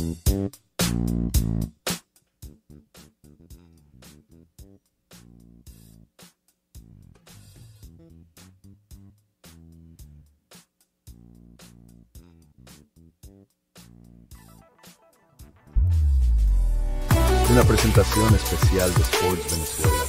Una presentación especial de Sports Venezuela.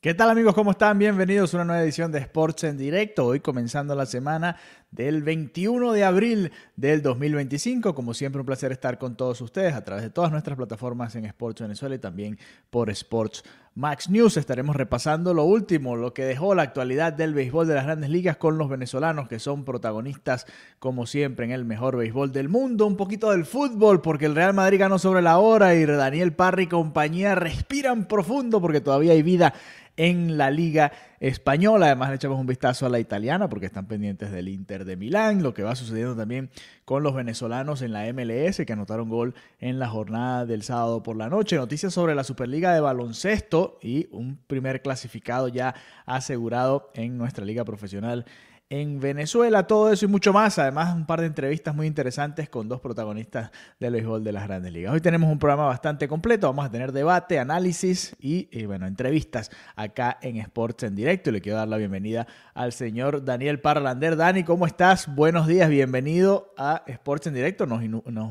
¿Qué tal, amigos? ¿Cómo están? Bienvenidos a una nueva edición de Sports en Directo. Hoy comenzando la semana del 21 de abril del 2025. Como siempre, un placer estar con todos ustedes a través de todas nuestras plataformas en Sports Venezuela y también por Sports Max News. Estaremos repasando lo último, lo que dejó la actualidad del béisbol de las Grandes Ligas con los venezolanos que son protagonistas, como siempre, en el mejor béisbol del mundo. Un poquito del fútbol, porque el Real Madrid ganó sobre la hora y Daniel Parra y compañía respiran profundo porque todavía hay vida en la Liga Española. Además, le echamos un vistazo a la italiana porque están pendientes del Inter de Milán, lo que va sucediendo también con los venezolanos en la MLS que anotaron gol en la jornada del sábado por la noche. Noticias sobre la Superliga de baloncesto y un primer clasificado ya asegurado en nuestra liga profesional en Venezuela. Todo eso y mucho más. Además, un par de entrevistas muy interesantes con dos protagonistas del béisbol de las Grandes Ligas. Hoy tenemos un programa bastante completo. Vamos a tener debate, análisis y entrevistas acá en Sports en Directo. Y le quiero dar la bienvenida al señor Daniel Parra Lander. Dani, ¿cómo estás? Buenos días, bienvenido a Sports en Directo. Nos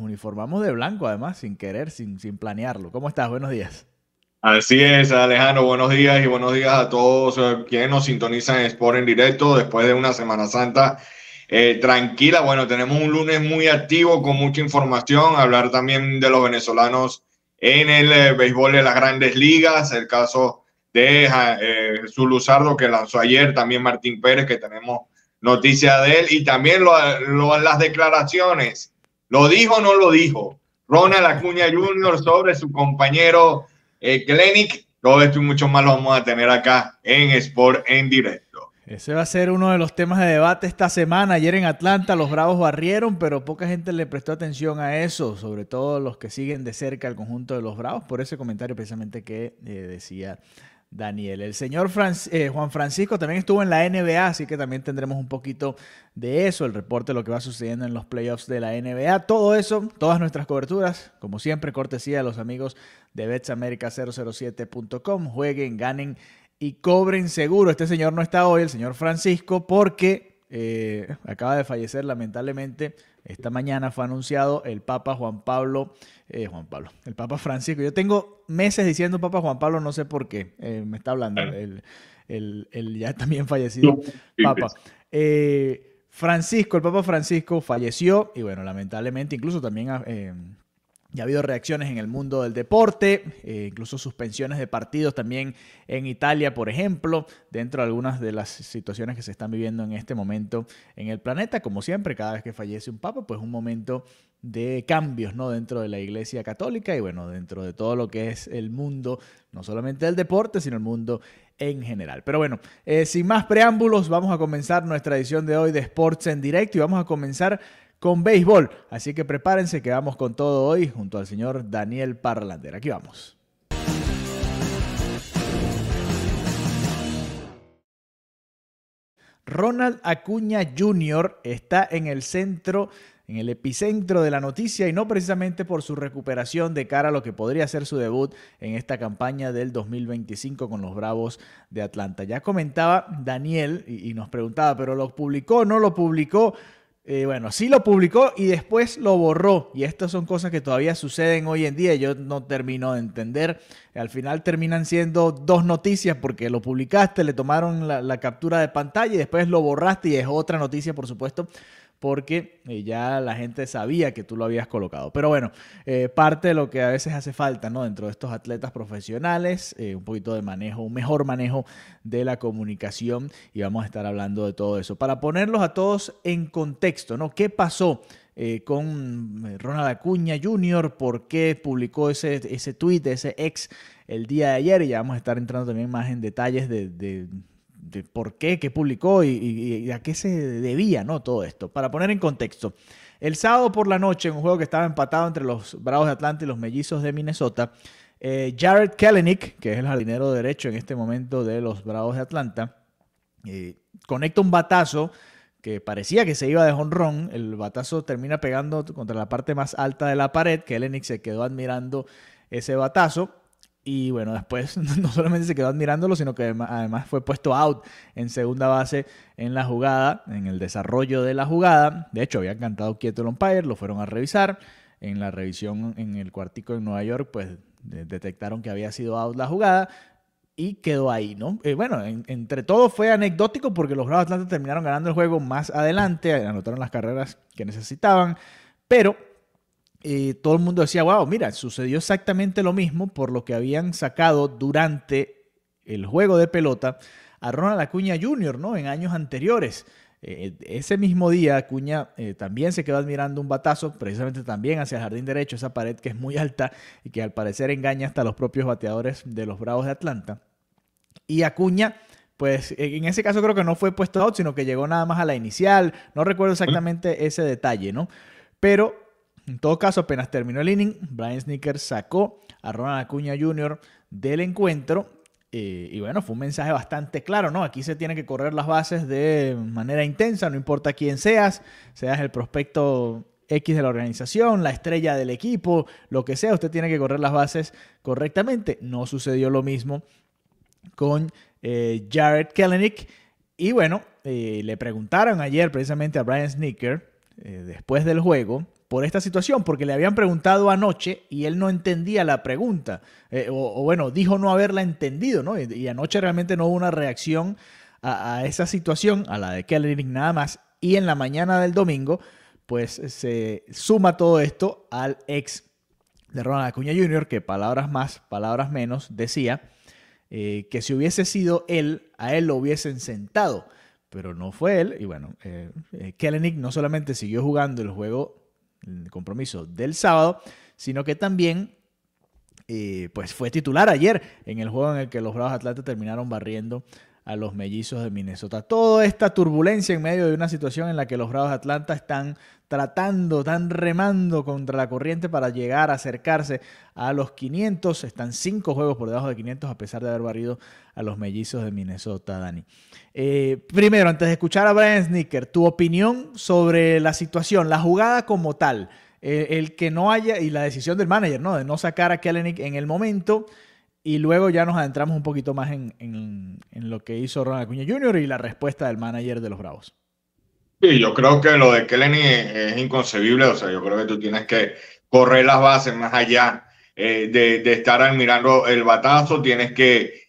uniformamos de blanco, además, sin querer, sin planearlo. ¿Cómo estás? Buenos días. Así es, Alejandro, buenos días y buenos días a todos quienes nos sintonizan en Sport en Directo después de una Semana Santa tranquila. Bueno, tenemos un lunes muy activo con mucha información, hablar también de los venezolanos en el béisbol de las Grandes Ligas, el caso de Jesús Luzardo que lanzó ayer, también Martín Pérez que tenemos noticia de él y también las declaraciones, ¿lo dijo o no lo dijo? Ronald Acuña Jr. sobre su compañero Kelenic. Todo esto y mucho más lo vamos a tener acá en Sport en Directo. Ese va a ser uno de los temas de debate esta semana. Ayer en Atlanta los Bravos barrieron, pero poca gente le prestó atención a eso, sobre todo los que siguen de cerca el conjunto de los Bravos, por ese comentario precisamente que decía Daniel. El señor Juan Francisco también estuvo en la NBA, así que también tendremos un poquito de eso, el reporte de lo que va sucediendo en los playoffs de la NBA. Todo eso, todas nuestras coberturas, como siempre, cortesía de los amigos de BetsAmerica007.com. Jueguen, ganen y cobren seguro. Este señor no está hoy, el señor Francisco, porque acaba de fallecer lamentablemente. Esta mañana fue anunciado el Papa el Papa Francisco. Yo tengo meses diciendo Papa Juan Pablo, no sé por qué. Me está hablando el ya también fallecido Papa. El Papa Francisco falleció y bueno, lamentablemente incluso también ya ha habido reacciones en el mundo del deporte, incluso suspensiones de partidos también en Italia, por ejemplo, dentro de algunas de las situaciones que se están viviendo en este momento en el planeta. Como siempre, cada vez que fallece un papa, pues un momento de cambios, ¿no?, dentro de la Iglesia Católica y bueno, dentro de todo lo que es el mundo, no solamente del deporte, sino el mundo en general. Pero bueno, sin más preámbulos, vamos a comenzar nuestra edición de hoy de Sports en Directo y vamos a comenzar con béisbol. Así que prepárense que vamos con todo hoy junto al señor Daniel Parra Lander. Aquí vamos. Ronald Acuña Jr. está en el epicentro de la noticia y no precisamente por su recuperación de cara a lo que podría ser su debut en esta campaña del 2025 con los Bravos de Atlanta. Ya comentaba Daniel y nos preguntaba, ¿pero lo publicó o no lo publicó? Bueno, sí lo publicó y después lo borró. Y estas son cosas que todavía suceden hoy en día. Yo no termino de entender. Al final terminan siendo dos noticias porque lo publicaste, le tomaron la captura de pantalla y después lo borraste y es otra noticia, por supuesto, porque ya la gente sabía que tú lo habías colocado. Pero bueno, parte de lo que a veces hace falta, ¿no?, dentro de estos atletas profesionales, un poquito de manejo, un mejor manejo de la comunicación y vamos a estar hablando de todo eso. Para ponerlos a todos en contexto, ¿no? ¿Qué pasó con Ronald Acuña Jr., por qué publicó ese tweet, ese ex el día de ayer, y ya vamos a estar entrando también más en detalles de por qué publicó y a qué se debía, ¿no? Todo esto. Para poner en contexto, el sábado por la noche, en un juego que estaba empatado entre los Bravos de Atlanta y los Mellizos de Minnesota, Jared Kelenic, que es el jardinero derecho en este momento de los Bravos de Atlanta, conecta un batazo que parecía que se iba de jonrón. El batazo termina pegando contra la parte más alta de la pared. Kelenic se quedó admirando ese batazo. Y bueno, después no solamente se quedó admirándolo, sino que además fue puesto out en segunda base en la jugada, en el desarrollo de la jugada. De hecho, había cantado quieto el umpire, lo fueron a revisar. En la revisión en el cuartico en Nueva York, pues detectaron que había sido out la jugada y quedó ahí, ¿no? Bueno, entre todo fue anecdótico porque los Bravos de Atlanta terminaron ganando el juego más adelante, anotaron las carreras que necesitaban, pero todo el mundo decía, wow, mira, sucedió exactamente lo mismo por lo que habían sacado durante el juego de pelota a Ronald Acuña Jr., ¿no? En años anteriores. Ese mismo día Acuña también se quedó admirando un batazo, precisamente también hacia el jardín derecho, esa pared que es muy alta y que al parecer engaña hasta los propios bateadores de los Bravos de Atlanta. Y Acuña, pues en ese caso creo que no fue puesto out, sino que llegó nada más a la inicial. No recuerdo exactamente ese detalle, ¿no? Pero en todo caso, apenas terminó el inning, Brian Snitker sacó a Ronald Acuña Jr. del encuentro. Y bueno, fue un mensaje bastante claro, ¿no? Aquí se tienen que correr las bases de manera intensa, no importa quién seas el prospecto X de la organización, la estrella del equipo, lo que sea, usted tiene que correr las bases correctamente. No sucedió lo mismo con Jared Kelenic. Y bueno, le preguntaron ayer precisamente a Brian Snitker, después del juego, por esta situación, porque le habían preguntado anoche y él no entendía la pregunta, o bueno, dijo no haberla entendido, ¿no? Y anoche realmente no hubo una reacción a esa situación, a la de Kelenic nada más, y en la mañana del domingo, pues se suma todo esto al ex de Ronald Acuña Jr., que palabras más, palabras menos, decía que si hubiese sido él, a él lo hubiesen sentado, pero no fue él, y bueno, Kelenic no solamente siguió jugando el compromiso del sábado, sino que también pues fue titular ayer en el juego en el que los Bravos de Atlanta terminaron barriendo a los Mellizos de Minnesota. Toda esta turbulencia en medio de una situación en la que los Bravos de Atlanta están remando contra la corriente para llegar a acercarse a los 500. Están 5 juegos por debajo de 500 a pesar de haber barrido a los Mellizos de Minnesota, Dani. Primero, antes de escuchar a Brian Snitker, tu opinión sobre la situación, la jugada como tal, el que no haya, y la decisión del manager, ¿no? De no sacar a Kelenic en el momento, y luego ya nos adentramos un poquito más en lo que hizo Ronald Acuña Jr. y la respuesta del manager de los Bravos. Sí, yo creo que lo de Kelenic es inconcebible. O sea, yo creo que tú tienes que correr las bases más allá de estar admirando el batazo. Tienes que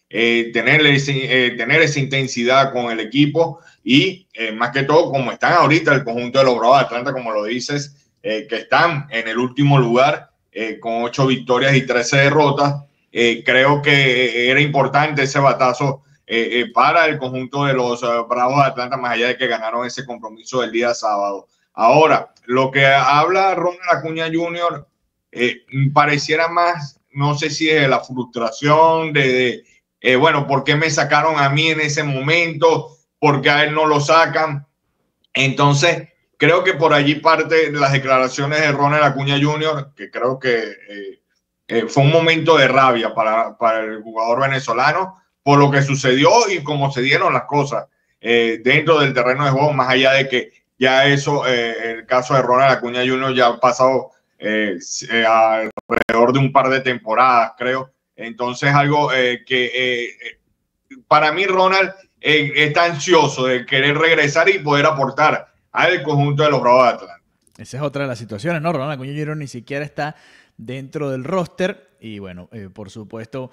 tener esa intensidad con el equipo y más que todo, como están ahorita el conjunto de los Bravos de Atlanta, como lo dices, que están en el último lugar con 8 victorias y 13 derrotas. Creo que era importante ese batazo para el conjunto de los Bravos de Atlanta, más allá de que ganaron ese compromiso del día sábado. Ahora, lo que habla Ronald Acuña Jr. Pareciera más, no sé si de la frustración, bueno, ¿por qué me sacaron a mí en ese momento? ¿Por qué a él no lo sacan? Entonces, creo que por allí parte las declaraciones de Ronald Acuña Jr., que creo que fue un momento de rabia para el jugador venezolano por lo que sucedió y cómo se dieron las cosas dentro del terreno de juego, más allá de que ya eso, el caso de Ronald Acuña Jr. ya ha pasado alrededor de un par de temporadas, creo. Entonces, algo que para mí Ronald está ansioso de querer regresar y poder aportar al conjunto de los Bravos de Atlanta. Esa es otra de las situaciones, ¿no? Ronald Acuña Jr. ni siquiera está dentro del roster y bueno, por supuesto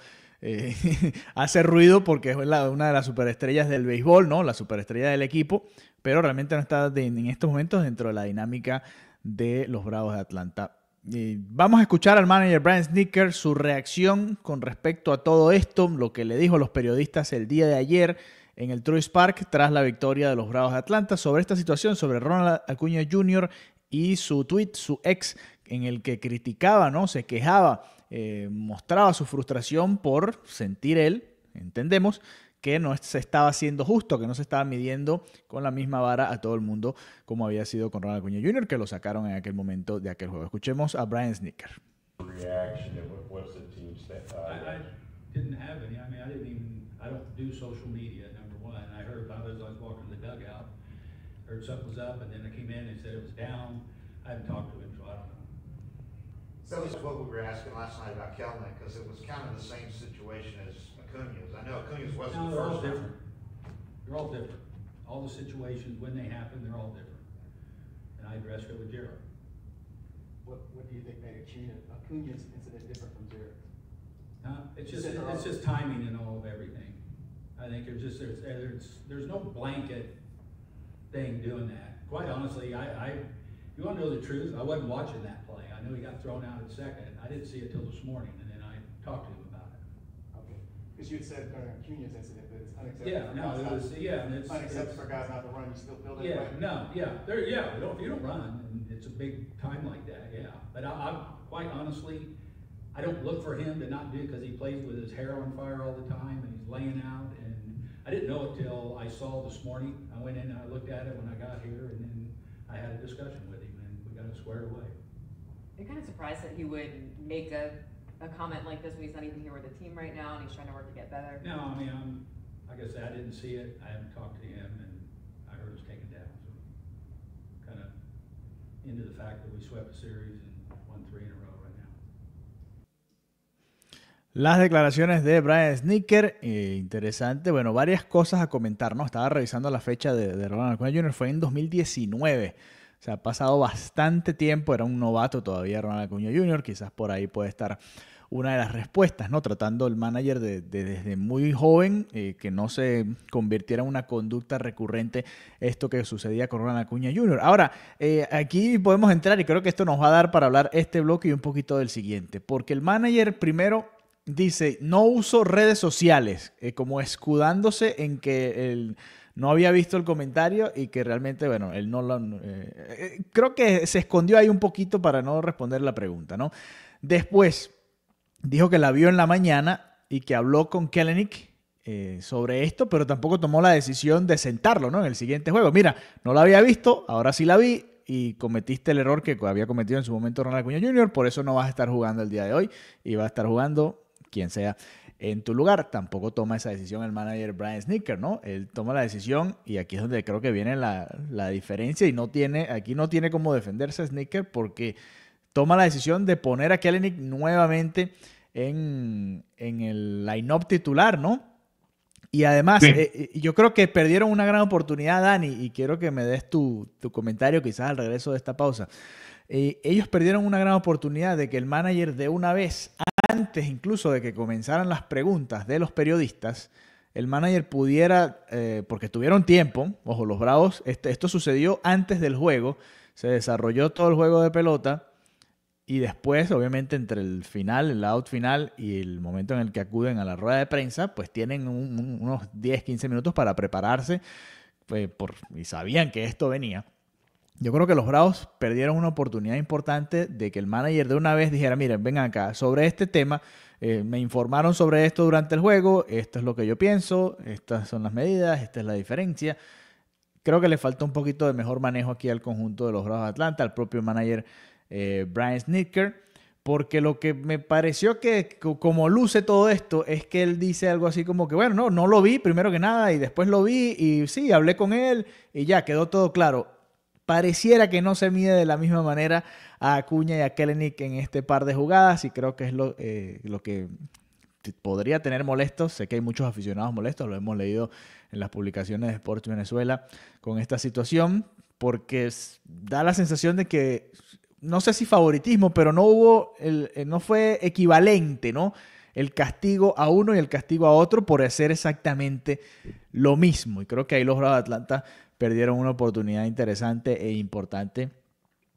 hace ruido porque es una de las superestrellas del béisbol, ¿no? La superestrella del equipo, pero realmente no está en estos momentos dentro de la dinámica de los Bravos de Atlanta. Vamos a escuchar al manager Brian Snitker, su reacción con respecto a todo esto, lo que le dijo a los periodistas el día de ayer en el Truist Park tras la victoria de los Bravos de Atlanta sobre esta situación, sobre Ronald Acuña Jr. y su tweet, su ex, en el que criticaba, ¿no? Se quejaba, mostraba su frustración por sentir él, entendemos, que no se estaba haciendo justo, que no se estaba midiendo con la misma vara a todo el mundo como había sido con Ronald Acuña Jr., que lo sacaron en aquel momento de aquel juego. Escuchemos a Brian Snitker. Reaction and what's the team say? I didn't have any. I mean, I don't do social media, number one. I heard about it as I was walking the dugout. Heard something was up, and then I came in and said it was down. I haven't talked to him, so I don't know. So that's what we were asking last night about Kelenic, because it was kind of the same situation as Acuña's. I know Acuña's wasn't No, the they're all first different. one. They're all different. All the situations, when they happen, they're all different. And I addressed it with Gerald. What do you think made Acuña's incident different from Jared's? It's just timing and all of everything. I think there's no blanket thing doing that. Quite honestly, you want to know the truth? I wasn't watching that play. I know he got thrown out at second. I didn't see it till this morning, and then I talked to him about it. Okay, because you had said during Acuña's incident that it's unacceptable. Yeah, no, it was and it's unacceptable for guys not to run. You still feel that way? You don't run, and it's a big time like that. Yeah, but I quite honestly, I don't look for him to not do it because he plays with his hair on fire all the time and he's laying out. And I didn't know it till I saw this morning. I went in and I looked at it when I got here, and then I had a discussion with him, and we got it squared away. You're kind of surprised that he would make a comment like this when he's not even here with the team right now and he's trying to work to get better. No, I mean, like I said, I didn't see it. I haven't talked to him, and I heard it was taken down. So kind of into the fact that we swept the series and won 3 in a row right now. Las declaraciones de Brian Snitker, interesante. Bueno, varias cosas a comentar, ¿no? Estaba revisando la fecha de Ronald Acuña Jr., fue en 2019. O sea, ha pasado bastante tiempo, era un novato todavía Ronald Acuña Jr., quizás por ahí puede estar una de las respuestas, ¿no? Tratando el manager desde muy joven, que no se convirtiera en una conducta recurrente esto que sucedía con Ronald Acuña Jr. Ahora, aquí podemos entrar y creo que esto nos va a dar para hablar este bloque y un poquito del siguiente, porque el manager primero dice, no uso redes sociales, como escudándose en que no había visto el comentario y que realmente, bueno, él no lo... creo que se escondió ahí un poquito para no responder la pregunta, ¿no? Después dijo que la vio en la mañana y que habló con Kelenic sobre esto, pero tampoco tomó la decisión de sentarlo, ¿no? En el siguiente juego. Mira, no la había visto, ahora sí la vi y cometiste el error que había cometido en su momento Ronald Acuña Jr., por eso no vas a estar jugando el día de hoy y va a estar jugando quien sea en tu lugar. Tampoco toma esa decisión el manager Brian Snitker, ¿no? Él toma la decisión y aquí es donde creo que viene la diferencia y aquí no tiene cómo defenderse Snitker porque toma la decisión de poner a Kelenic nuevamente en el line-up titular, ¿no? Y además, sí. Yo creo que perdieron una gran oportunidad, Dani, y quiero que me des tu comentario quizás al regreso de esta pausa. Ellos perdieron una gran oportunidad de que el manager de una vez, antes incluso de que comenzaran las preguntas de los periodistas, el manager pudiera, porque tuvieron tiempo, ojo, los Bravos, esto sucedió antes del juego, se desarrolló todo el juego de pelota y después, obviamente, entre el final, el out final y el momento en el que acuden a la rueda de prensa, pues tienen unos 10, 15 minutos para prepararse y sabían que esto venía. Yo creo que los Bravos perdieron una oportunidad importante de que el manager de una vez dijera, miren, vengan acá, sobre este tema, me informaron sobre esto durante el juego, esto es lo que yo pienso, estas son las medidas, esta es la diferencia. Creo que le faltó un poquito de mejor manejo aquí al conjunto de los Bravos de Atlanta, al propio manager Brian Snitker, porque lo que me pareció que como luce todo esto es que él dice algo así como que, bueno, no lo vi primero que nada y después lo vi y sí, hablé con él y ya, quedó todo claro. Pareciera que no se mide de la misma manera a Acuña y a Kelenic en este par de jugadas y creo que es lo que podría tener molestos. Sé que hay muchos aficionados molestos, lo hemos leído en las publicaciones de Sports Venezuela con esta situación, porque da la sensación de que, no sé si favoritismo, pero no fue equivalente, ¿no? El castigo a uno y el castigo a otro por hacer exactamente lo mismo. Y creo que ahí los Bravos de Atlanta perdieron una oportunidad interesante e importante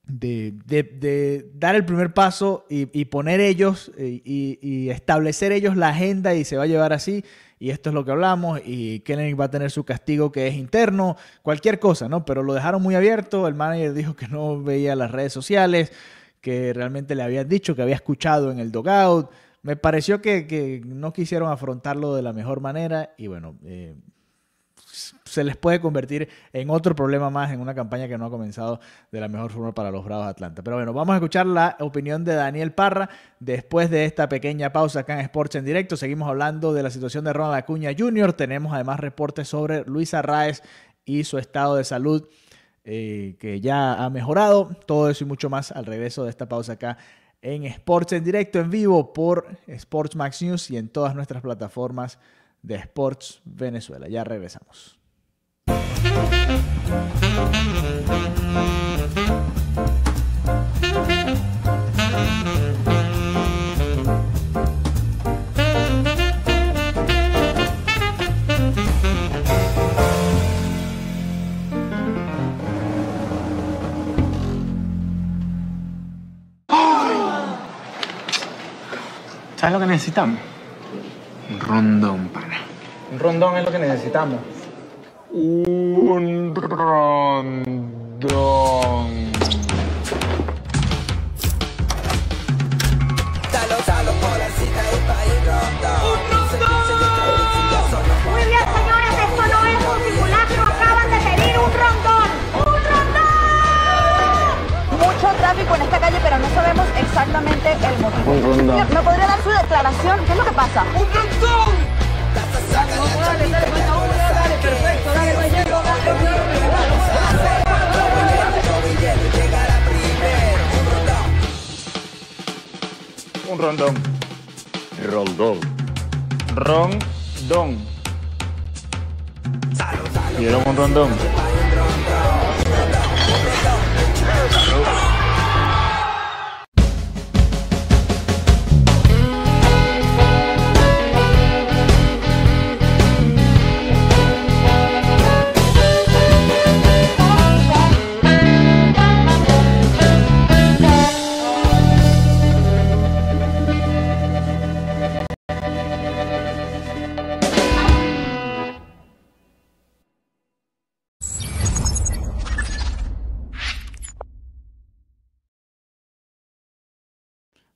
de dar el primer paso y poner ellos y establecer ellos la agenda y se va a llevar así. Y esto es lo que hablamos, y Kellenic va a tener su castigo que es interno, cualquier cosa, ¿no? Pero lo dejaron muy abierto, el manager dijo que no veía las redes sociales, que realmente le habían dicho que había escuchado en el dugout. Me pareció que no quisieron afrontarlo de la mejor manera y bueno, se les puede convertir en otro problema más en una campaña que no ha comenzado de la mejor forma para los Bravos de Atlanta. Pero bueno, vamos a escuchar la opinión de Daniel Parra después de esta pequeña pausa acá en Sports en Directo. Seguimos hablando de la situación de Ronald Acuña Jr. Tenemos además reportes sobre Luis Arraez y su estado de salud que ya ha mejorado. Todo eso y mucho más al regreso de esta pausa acá en Sports en Directo, en vivo por Sports Max News y en todas nuestras plataformas de Sports Venezuela. Ya regresamos. ¿Sabes lo que necesitamos? Un rondón, pana. Un rondón es lo que necesitamos. Un rondón. Muy bien, señores, esto no es un simulacro, acaban de pedir un rondón. ¡Un rondón! Mucho tráfico en esta calle, pero no sabemos exactamente el motivo. Un rondón. ¿Me podría dar su declaración? ¿Qué es lo que pasa? ¡Un rondón! Dale, falta uno, dale, perfecto, dale, Mayero, dale, Un rondón. Rondón. Rondón. ¿Vieron un rondón?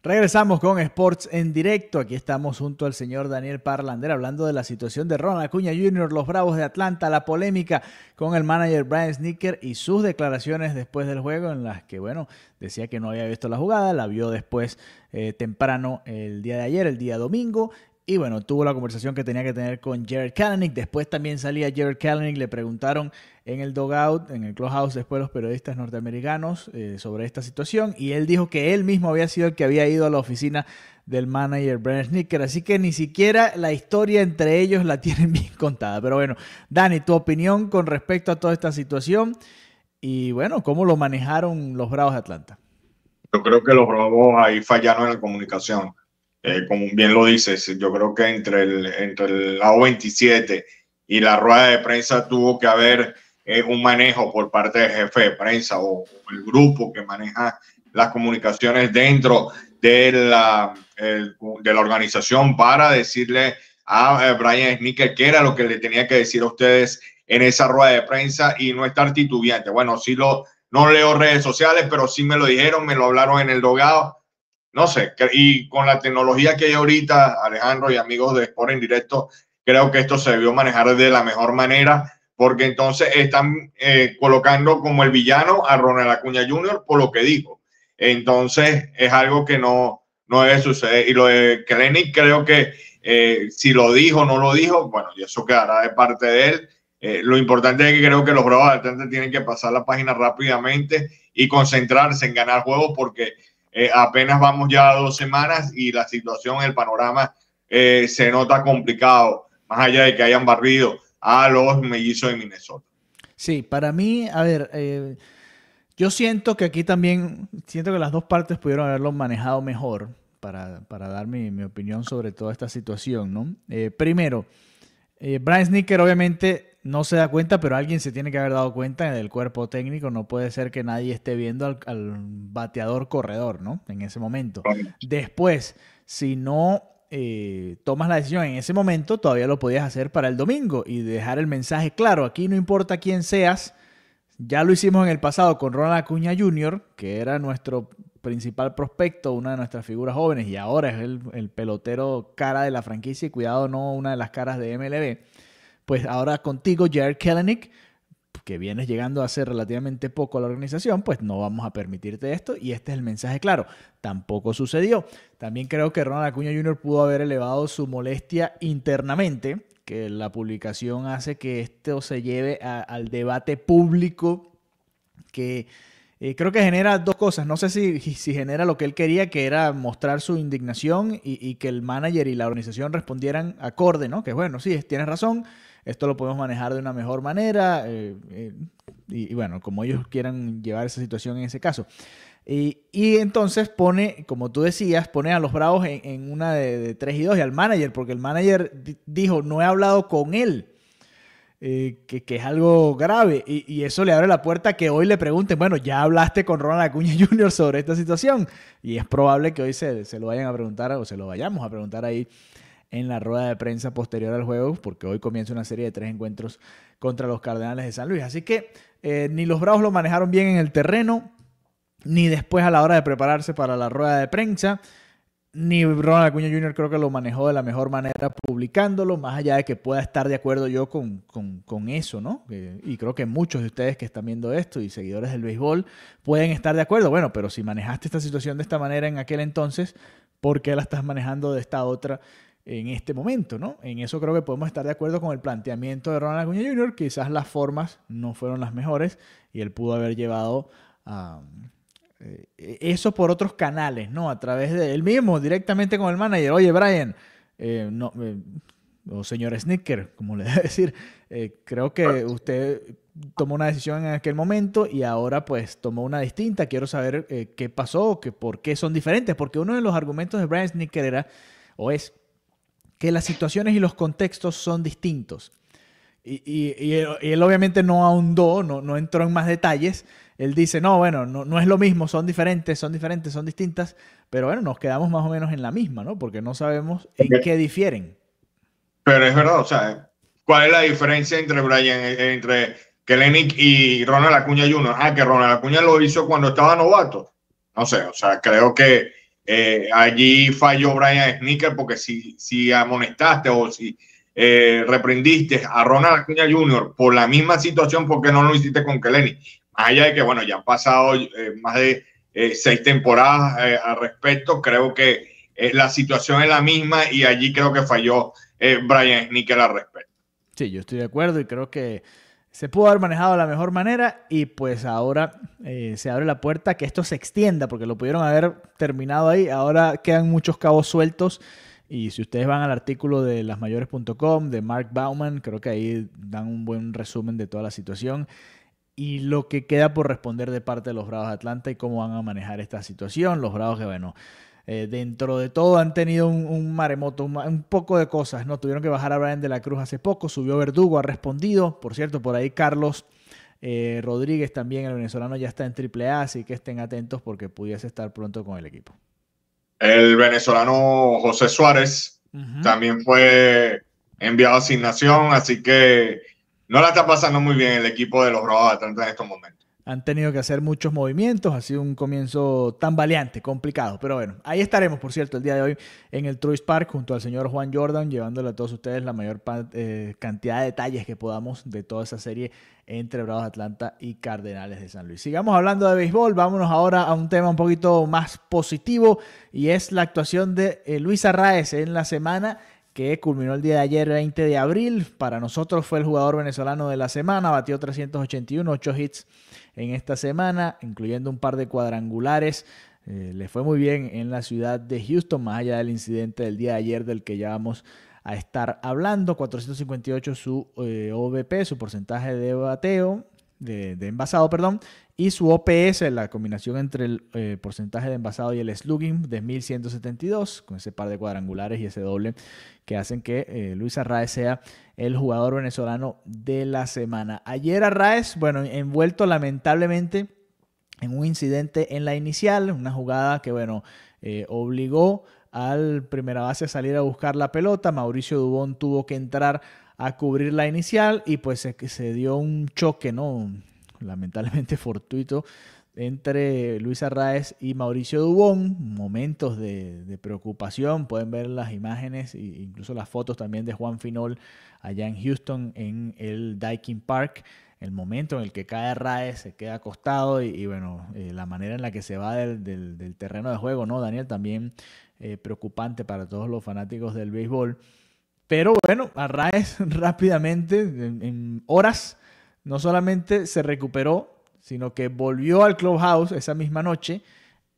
Regresamos con Sports en Directo. Aquí estamos junto al señor Daniel Parlander hablando de la situación de Ronald Acuña Jr., los Bravos de Atlanta, la polémica con el manager Brian Snitker y sus declaraciones después del juego en las que, bueno, decía que no había visto la jugada, la vio después temprano el día de ayer, el día domingo. Y bueno, tuvo la conversación que tenía que tener con Jarred Kelenic. Después también salía Jarred Kelenic. Le preguntaron en el dugout, en el clubhouse, después los periodistas norteamericanos sobre esta situación. Y él dijo que él mismo había sido el que había ido a la oficina del manager Brian Snitker. Así que ni siquiera la historia entre ellos la tienen bien contada. Pero bueno, Dani, tu opinión con respecto a toda esta situación. Y bueno, ¿cómo lo manejaron los Bravos de Atlanta? Yo creo que los Bravos ahí fallaron en la comunicación. Como bien lo dices, yo creo que entre el lado 27 y la rueda de prensa tuvo que haber un manejo por parte del jefe de prensa o el grupo que maneja las comunicaciones dentro de la organización para decirle a Brian Snitker qué era lo que le tenía que decir a ustedes en esa rueda de prensa y no estar titubeante. Bueno, no leo redes sociales, pero sí me lo dijeron, me lo hablaron en el dugout. No sé, y con la tecnología que hay ahorita, Alejandro y amigos de Sport en Directo, creo que esto se debió manejar de la mejor manera, porque entonces están colocando como el villano a Ronald Acuña Jr. por lo que dijo. Entonces es algo que no debe suceder. Y lo de Kelenic, creo que si lo dijo o no lo dijo, bueno, y eso quedará de parte de él. Lo importante es que creo que los Bravos de Atlanta tienen que pasar la página rápidamente y concentrarse en ganar juegos, porque apenas vamos ya a 2 semanas y la situación, el panorama se nota complicado, más allá de que hayan barrido a los Mellizos de Minnesota. Sí, para mí, a ver, yo siento que aquí también, siento que las dos partes pudieron haberlo manejado mejor para dar mi opinión sobre toda esta situación, ¿no? Primero, Brian Snitker obviamente no se da cuenta, pero alguien se tiene que haber dado cuenta del cuerpo técnico. No puede ser que nadie esté viendo al bateador corredor, ¿no? En ese momento. Después, si no tomas la decisión en ese momento, todavía lo podías hacer para el domingo y dejar el mensaje claro. Aquí no importa quién seas. Ya lo hicimos en el pasado con Ronald Acuña Jr., que era nuestro principal prospecto, una de nuestras figuras jóvenes, y ahora es el pelotero cara de la franquicia y cuidado, no una de las caras de MLB. Pues ahora contigo, Jarred Kelenic, que vienes llegando hace relativamente poco a la organización, pues no vamos a permitirte esto, y este es el mensaje claro. Tampoco sucedió. También creo que Ronald Acuña Jr. pudo haber elevado su molestia internamente, que la publicación hace que esto se lleve al debate público, que creo que genera dos cosas. No sé si genera lo que él quería, que era mostrar su indignación y que el manager y la organización respondieran acorde, ¿no? Que bueno, sí, tienes razón, esto lo podemos manejar de una mejor manera, y bueno, como ellos quieran llevar esa situación en ese caso. Y entonces pone, como tú decías, pone a los Bravos en una de 3-2 y al manager, porque el manager dijo, no he hablado con él, que es algo grave, y eso le abre la puerta a que hoy le pregunten, bueno, ya hablaste con Ronald Acuña Jr. sobre esta situación, y es probable que hoy se lo vayan a preguntar, o se lo vayamos a preguntar ahí en la rueda de prensa posterior al juego, porque hoy comienza una serie de 3 encuentros contra los Cardenales de San Luis. Así que ni los Bravos lo manejaron bien en el terreno, ni después a la hora de prepararse para la rueda de prensa, ni Ronald Acuña Jr. creo que lo manejó de la mejor manera publicándolo, más allá de que pueda estar de acuerdo yo con eso, ¿no? Y creo que muchos de ustedes que están viendo esto y seguidores del béisbol pueden estar de acuerdo. Bueno, pero si manejaste esta situación de esta manera en aquel entonces, ¿por qué la estás manejando de esta otra en este momento, ¿no? En eso creo que podemos estar de acuerdo con el planteamiento de Ronald Acuña Jr. Quizás las formas no fueron las mejores y él pudo haber llevado a eso por otros canales, ¿no? A través de él mismo, directamente con el manager. Oye, Brian, o señor Snitker, como le debe decir, creo que usted tomó una decisión en aquel momento y ahora pues tomó una distinta. Quiero saber qué pasó, por qué son diferentes, porque uno de los argumentos de Brian Snitker era, o es, que las situaciones y los contextos son distintos. Y él obviamente no ahondó, no entró en más detalles. Él dice, no, bueno, no es lo mismo, son diferentes, son distintas, pero bueno, nos quedamos más o menos en la misma, ¿no? Porque no sabemos en qué difieren. Pero es verdad, o sea, ¿cuál es la diferencia entre Kelenic y Ronald Acuña Jr.? Que Ronald Acuña lo hizo cuando estaba novato. No sé, o sea, creo que allí falló Brian Snitker, porque si amonestaste o si reprendiste a Ronald Acuña Jr. por la misma situación, ¿por qué no lo hiciste con Kelenic? Más allá de que, bueno, ya han pasado más de 6 temporadas al respecto, creo que la situación es la misma y allí creo que falló Brian Snitker al respecto. Sí, yo estoy de acuerdo y creo que se pudo haber manejado de la mejor manera y pues ahora se abre la puerta a que esto se extienda, porque lo pudieron haber terminado ahí, ahora quedan muchos cabos sueltos. Y si ustedes van al artículo de lasmayores.com de Mark Bauman, creo que ahí dan un buen resumen de toda la situación y lo que queda por responder de parte de los Bravos de Atlanta y cómo van a manejar esta situación. Los Bravos que, bueno, dentro de todo han tenido un maremoto, un poco de cosas, ¿no? Tuvieron que bajar a Brian de la Cruz hace poco, subió Verdugo, ha respondido. Por cierto, por ahí Carlos Rodríguez también, el venezolano, ya está en AAA, así que estén atentos porque pudiese estar pronto con el equipo. El venezolano José Suárez también fue enviado a asignación, así que no la está pasando muy bien el equipo de los Bravos de Atlanta en estos momentos. Han tenido que hacer muchos movimientos, ha sido un comienzo tambaleante, complicado, pero bueno, ahí estaremos, por cierto, el día de hoy en el Truist Park junto al señor Juan Jordan, llevándole a todos ustedes la mayor cantidad de detalles que podamos de toda esa serie entre Bravos de Atlanta y Cardenales de San Luis. Sigamos hablando de béisbol, vámonos ahora a un tema un poquito más positivo y es la actuación de Luis Arraez en la semana que culminó el día de ayer, 20 de abril. Para nosotros fue el jugador venezolano de la semana, batió 381, 8 hits en esta semana, incluyendo un par de cuadrangulares. Le fue muy bien en la ciudad de Houston, más allá del incidente del día de ayer del que ya vamos a estar hablando. 458 su OBP, su porcentaje de bateo, de envasado, perdón, y su OPS, la combinación entre el porcentaje de envasado y el slugging, de 1172, con ese par de cuadrangulares y ese doble que hacen que Luis Arraez sea el jugador venezolano de la semana. Ayer Arraez, bueno, envuelto lamentablemente en un incidente en la inicial, una jugada que, bueno, obligó al primera base a salir a buscar la pelota. Mauricio Dubón tuvo que entrar a cubrir la inicial y pues se dio un choque, ¿no? Lamentablemente fortuito, entre Luis Arraez y Mauricio Dubón. Momentos de preocupación, pueden ver las imágenes e incluso las fotos también de Juan Finol allá en Houston en el Daikin Park. El momento en el que cae Arraez, se queda acostado y bueno, la manera en la que se va del terreno de juego, ¿no, Daniel? También preocupante para todos los fanáticos del béisbol. Pero bueno, Arraez rápidamente, en horas, no solamente se recuperó, sino que volvió al clubhouse esa misma noche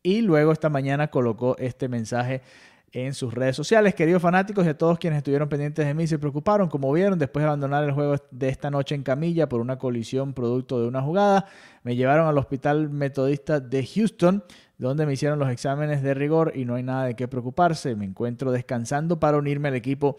y luego esta mañana colocó este mensaje en sus redes sociales. Queridos fanáticos y a todos quienes estuvieron pendientes de mí y se preocuparon, como vieron, después de abandonar el juego de esta noche en camilla por una colisión producto de una jugada, me llevaron al Hospital Metodista de Houston, donde me hicieron los exámenes de rigor y no hay nada de qué preocuparse. Me encuentro descansando para unirme al equipo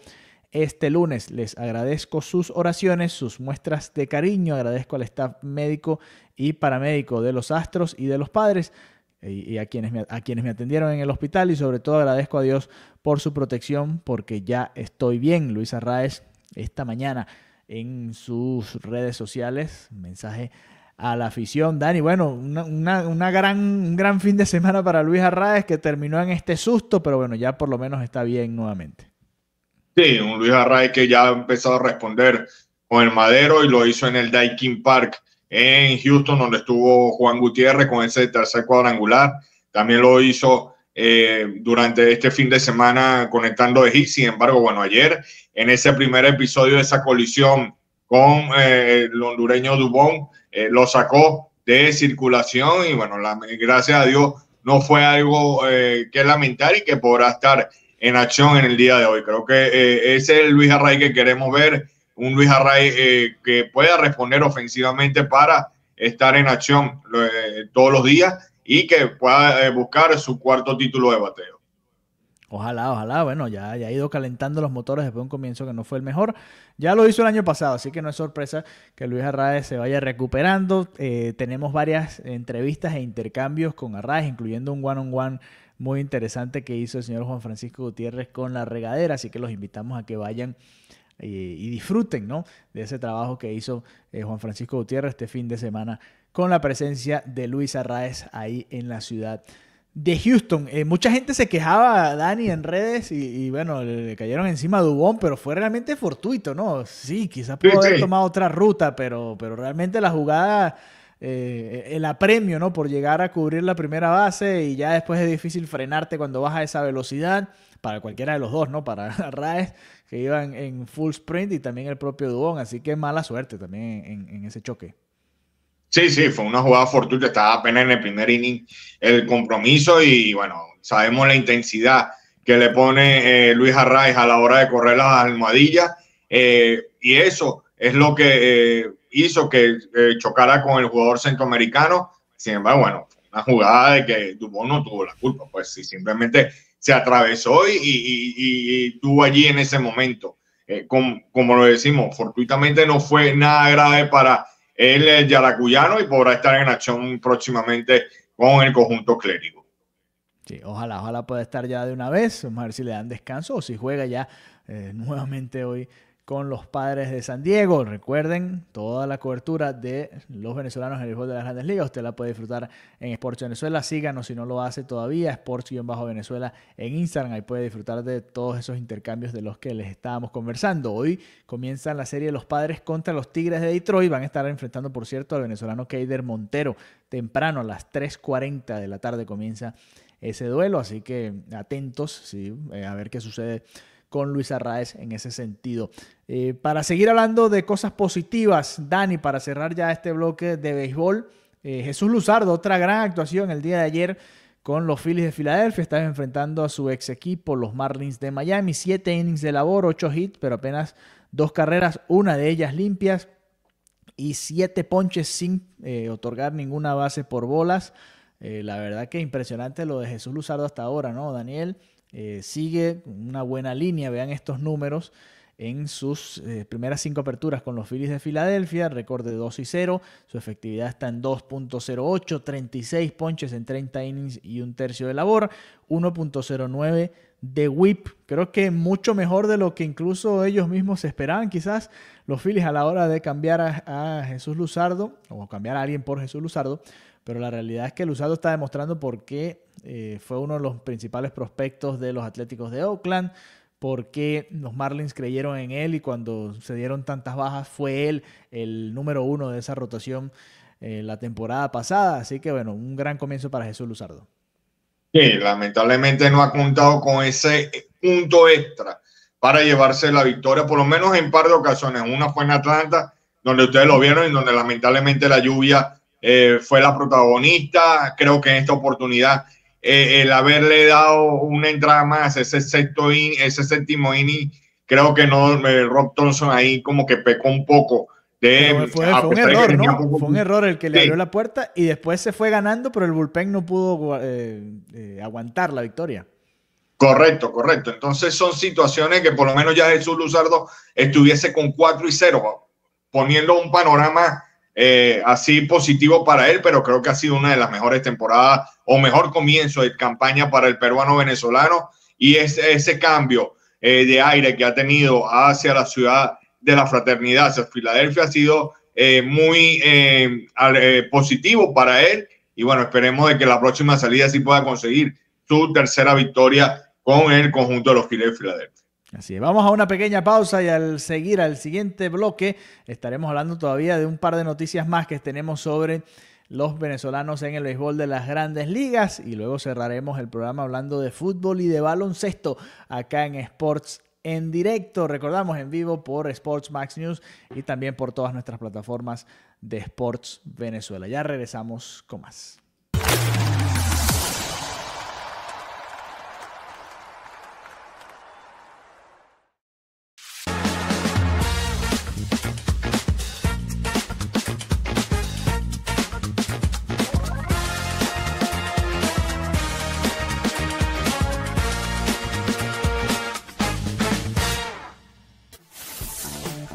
este lunes. Les agradezco sus oraciones, sus muestras de cariño. Agradezco al staff médico y paramédico de los Astros y de los Padres y a quienes me atendieron en el hospital, y sobre todo agradezco a Dios por su protección, porque ya estoy bien. Luis Arraez esta mañana en sus redes sociales, mensaje a la afición. Dani, bueno, un gran fin de semana para Luis Arraez, que terminó en este susto, pero bueno, ya por lo menos está bien nuevamente. Sí, un Luis Arraez que ya ha empezado a responder con el madero y lo hizo en el Daikin Park en Houston, donde estuvo Juan Gutiérrez con ese tercer cuadrangular. También lo hizo durante este fin de semana conectando de hit. Sin embargo, bueno, ayer en ese primer episodio de esa colisión con el hondureño Dubón, lo sacó de circulación y bueno, gracias a Dios no fue algo que lamentar y que podrá estar en acción en el día de hoy. Creo que ese es el Luis Arraez que queremos ver, un Luis Arraez que pueda responder ofensivamente para estar en acción todos los días y que pueda buscar su cuarto título de bateo. Ojalá, bueno, ya ha ido calentando los motores después de un comienzo que no fue el mejor. Ya lo hizo el año pasado, así que no es sorpresa que Luis Arraez se vaya recuperando. Tenemos varias entrevistas e intercambios con Arraez, incluyendo un one-on-one muy interesante que hizo el señor Juan Francisco Gutiérrez con La Regadera, así que los invitamos a que vayan y disfruten, ¿no?, de ese trabajo que hizo Juan Francisco Gutiérrez este fin de semana con la presencia de Luis Arraez ahí en la ciudad de Houston. Mucha gente se quejaba, Dani, en redes y bueno, le cayeron encima a Dubón, pero fue realmente fortuito, ¿no? Sí, quizás pudo haber tomado otra ruta, pero realmente la jugada, el apremio, ¿no?, por llegar a cubrir la primera base, y ya después es difícil frenarte cuando vas a esa velocidad, para cualquiera de los dos, ¿no? Para Arraez, que iban en full sprint, y también el propio Dubón, así que mala suerte también en ese choque. Sí, fue una jugada fortuita, estaba apenas en el primer inning el compromiso y bueno, sabemos la intensidad que le pone Luis Arraez a la hora de correr las almohadillas y eso es lo que hizo que chocara con el jugador centroamericano. Sin embargo, bueno, una jugada de que Dubón no tuvo la culpa, pues sí, simplemente se atravesó y estuvo allí en ese momento. Como lo decimos, fortuitamente no fue nada grave para el yaracuyano y podrá estar en acción próximamente con el conjunto clérigo. Sí, ojalá pueda estar ya de una vez. Vamos a ver si le dan descanso o si juega ya nuevamente hoy con los Padres de San Diego. Recuerden, toda la cobertura de los venezolanos en el béisbol de las Grandes Ligas usted la puede disfrutar en Sports Venezuela. Síganos si no lo hace todavía, Sports-Venezuela en Instagram. Ahí puede disfrutar de todos esos intercambios de los que les estábamos conversando. Hoy comienza la serie de los Padres contra los Tigres de Detroit. Van a estar enfrentando, por cierto, al venezolano Keider Montero. Temprano, a las 3:40 de la tarde comienza ese duelo, así que atentos, sí, a ver qué sucede con Luis Arraez en ese sentido. Para seguir hablando de cosas positivas, Dani, para cerrar ya este bloque de béisbol, Jesús Luzardo, otra gran actuación el día de ayer con los Phillies de Filadelfia. Estaba enfrentando a su ex equipo, los Marlins de Miami. 7 innings de labor, 8 hits, pero apenas 2 carreras, una de ellas limpias. y 7 ponches sin otorgar ninguna base por bolas. La verdad que impresionante lo de Jesús Luzardo hasta ahora, ¿no, Daniel? Sigue una buena línea, vean estos números en sus primeras 5 aperturas con los Phillies de Filadelfia, récord de 2-0, su efectividad está en 2.08, 36 ponches en 30 innings y un tercio de labor, 1.09 de whip, creo que mucho mejor de lo que incluso ellos mismos esperaban, quizás los Phillies a la hora de cambiar a Jesús Luzardo, o cambiar a alguien por Jesús Luzardo, pero la realidad es que Luzardo está demostrando por qué fue uno de los principales prospectos de los Atléticos de Oakland, porque los Marlins creyeron en él y cuando se dieron tantas bajas fue él el número 1 de esa rotación la temporada pasada. Así que bueno, un gran comienzo para Jesús Luzardo. Sí, lamentablemente no ha contado con ese punto extra para llevarse la victoria, por lo menos en par de ocasiones. Una fue en Atlanta, donde ustedes lo vieron y donde lamentablemente la lluvia fue la protagonista. Creo que en esta oportunidad el haberle dado una entrada más, ese séptimo inning, creo que no, Rob Thompson ahí como que pecó un poco. Fue un error, ¿no? Fue un error el que le abrió la puerta y después se fue ganando, pero el bullpen no pudo aguantar la victoria. Correcto. Entonces son situaciones que por lo menos ya Jesús Luzardo estuviese con 4-0, poniendo un panorama así positivo para él, pero creo que ha sido una de las mejores temporadas o mejor comienzo de campaña para el peruano venezolano, y ese cambio de aire que ha tenido hacia la ciudad de la fraternidad, hacia Filadelfia, ha sido muy positivo para él, y bueno, esperemos de que la próxima salida sí pueda conseguir su tercera victoria con el conjunto de los Phillies de Filadelfia. Así es, vamos a una pequeña pausa y al seguir al siguiente bloque estaremos hablando todavía de un par de noticias más que tenemos sobre los venezolanos en el béisbol de las Grandes Ligas y luego cerraremos el programa hablando de fútbol y de baloncesto acá en Sports en directo. Recordamos, en vivo por Sports Max News y también por todas nuestras plataformas de Sports Venezuela. Ya regresamos con más.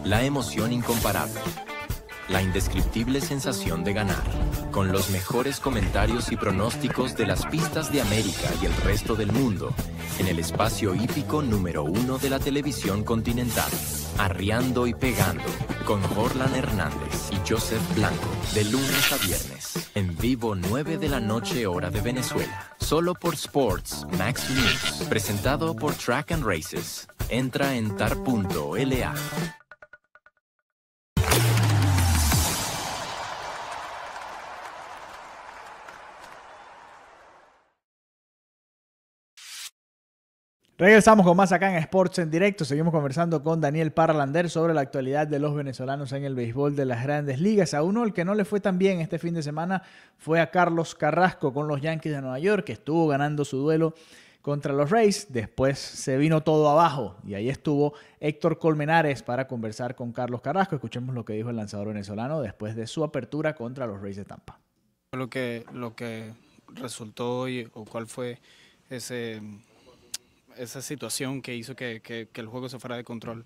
La emoción incomparable, la indescriptible sensación de ganar, con los mejores comentarios y pronósticos de las pistas de América y el resto del mundo, en el espacio hípico número 1 de la televisión continental, Arriando y Pegando, con Jorlan Hernández y Joseph Blanco, de lunes a viernes, en vivo 9 de la noche hora de Venezuela, solo por Sports Max News, presentado por Track and Races. Entra en tar.la. Regresamos con más acá en Sports en Directo. Seguimos conversando con Daniel Parlander sobre la actualidad de los venezolanos en el béisbol de las Grandes Ligas. A uno el que no le fue tan bien este fin de semana fue a Carlos Carrasco con los Yankees de Nueva York, que estuvo ganando su duelo contra los Rays. Después se vino todo abajo y ahí estuvo Héctor Colmenares para conversar con Carlos Carrasco. Escuchemos lo que dijo el lanzador venezolano después de su apertura contra los Rays de Tampa. Lo que resultó hoy, o cuál fue esa situación que hizo que el juego se fuera de control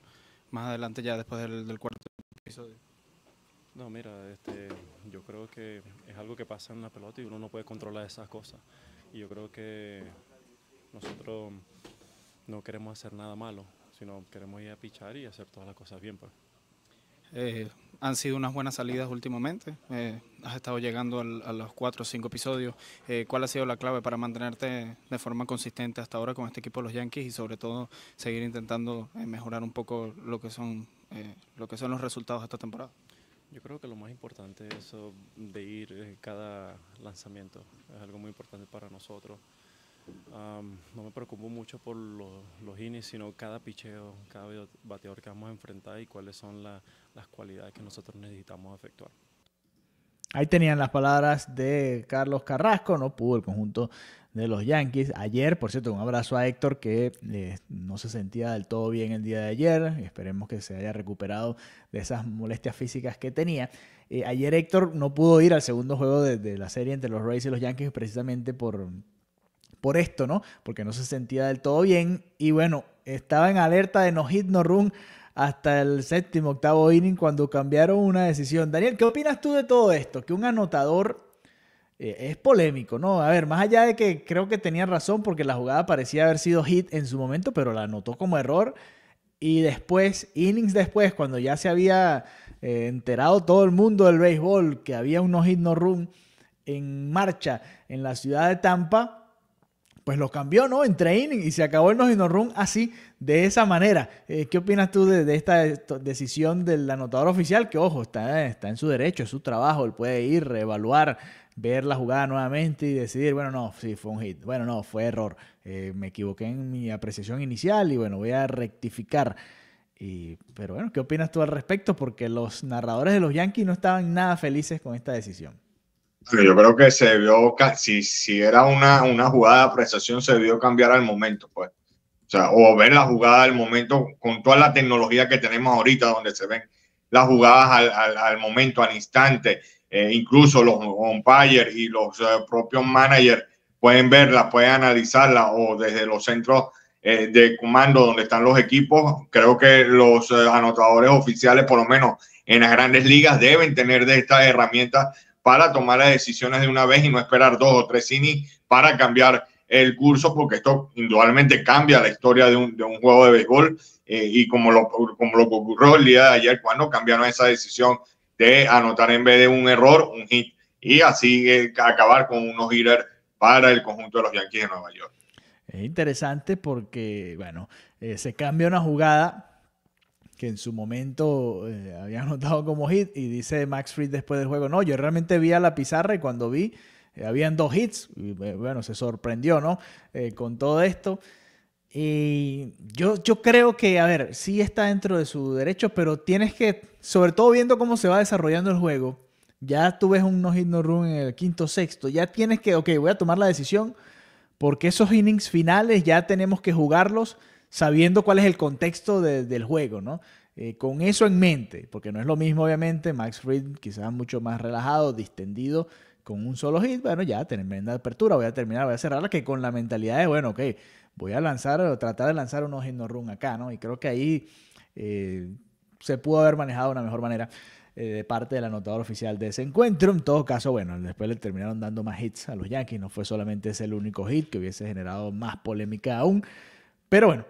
más adelante, ya después del cuarto episodio. No, mira, yo creo que es algo que pasa en la pelota y uno no puede controlar esas cosas. Y yo creo que nosotros no queremos hacer nada malo, sino queremos ir a pichar y hacer todas las cosas bien, pues. Han sido unas buenas salidas últimamente, has estado llegando a los 4 o 5 episodios. ¿Cuál ha sido la clave para mantenerte de forma consistente hasta ahora con este equipo de los Yankees y sobre todo seguir intentando mejorar un poco lo que son los resultados de esta temporada? Yo creo que lo más importante es eso de ir cada lanzamiento, es algo muy importante para nosotros. No me preocupo mucho por los innings, sino cada picheo, cada bateador que vamos a enfrentar y cuáles son las cualidades que nosotros necesitamos efectuar. Ahí tenían las palabras de Carlos Carrasco, no pudo el conjunto de los Yankees. Ayer, por cierto, un abrazo a Héctor, que no se sentía del todo bien el día de ayer. Esperemos que se haya recuperado de esas molestias físicas que tenía. Ayer Héctor no pudo ir al segundo juego de la serie entre los Rays y los Yankees precisamente por esto, ¿no? Porque no se sentía del todo bien. Y bueno, estaba en alerta de no hit, no run hasta el séptimo, octavo inning cuando cambiaron una decisión. Daniel, ¿qué opinas tú de todo esto? Que un anotador... es polémico, ¿no? A ver, más allá de que creo que tenía razón porque la jugada parecía haber sido hit en su momento, pero la anotó como error. Y después, innings después, cuando ya se había enterado todo el mundo del béisbol que había un no hit, no run en marcha en la ciudad de Tampa, pues lo cambió, ¿no? Entre innings y se acabó el no hit, no run así, de esa manera. ¿Qué opinas tú de esta decisión del anotador oficial? Que, ojo, está en su derecho, es su trabajo, él puede ir, reevaluar, ver la jugada nuevamente y decidir, bueno, no, sí, fue un hit, bueno, no, fue error, me equivoqué en mi apreciación inicial y bueno, voy a rectificar. Pero bueno, ¿qué opinas tú al respecto? Porque los narradores de los Yankees no estaban nada felices con esta decisión. Yo creo que se debió, si era una jugada de apreciación, se debió cambiar al momento, pues. O sea, o ver la jugada al momento con toda la tecnología que tenemos ahorita, donde se ven las jugadas al momento, al instante. Incluso los umpires y los propios managers pueden verla, pueden analizarla, o desde los centros de comando donde están los equipos. Creo que los anotadores oficiales, por lo menos en las grandes ligas, deben tener de estas herramientas para tomar las decisiones de una vez y no esperar 2 o 3 innings para cambiar el curso, porque esto indudablemente cambia la historia de un juego de béisbol, y como lo ocurrió el día de ayer cuando cambiaron esa decisión de anotar en vez de un error, un hit, y así acabar con unos hitters para el conjunto de los Yankees de Nueva York. Es interesante porque, bueno, se cambia una jugada que en su momento había anotado como hit, y dice Max Fried después del juego, no, yo realmente vi a la pizarra y cuando vi, habían 2 hits, y bueno, se sorprendió, ¿no? Con todo esto. Y yo creo que, a ver, sí está dentro de su derecho, pero tienes que, sobre todo viendo cómo se va desarrollando el juego, ya tú ves un no hit, no run en el quinto, sexto, ya tienes que, ok, voy a tomar la decisión, porque esos innings finales ya tenemos que jugarlos sabiendo cuál es el contexto del juego, ¿no? Con eso en mente, porque no es lo mismo, obviamente, Max Fried quizás mucho más relajado, distendido, con un solo hit, bueno, ya tremenda apertura, voy a terminar, voy a cerrarla, que con la mentalidad de, bueno, ok, voy a lanzar o tratar de lanzar unos hit no run acá, ¿no? Y creo que ahí se pudo haber manejado de una mejor manera de parte del anotador oficial de ese encuentro. En todo caso, bueno, después le terminaron dando más hits a los Yankees, no fue solamente ese el único hit que hubiese generado más polémica aún, pero bueno,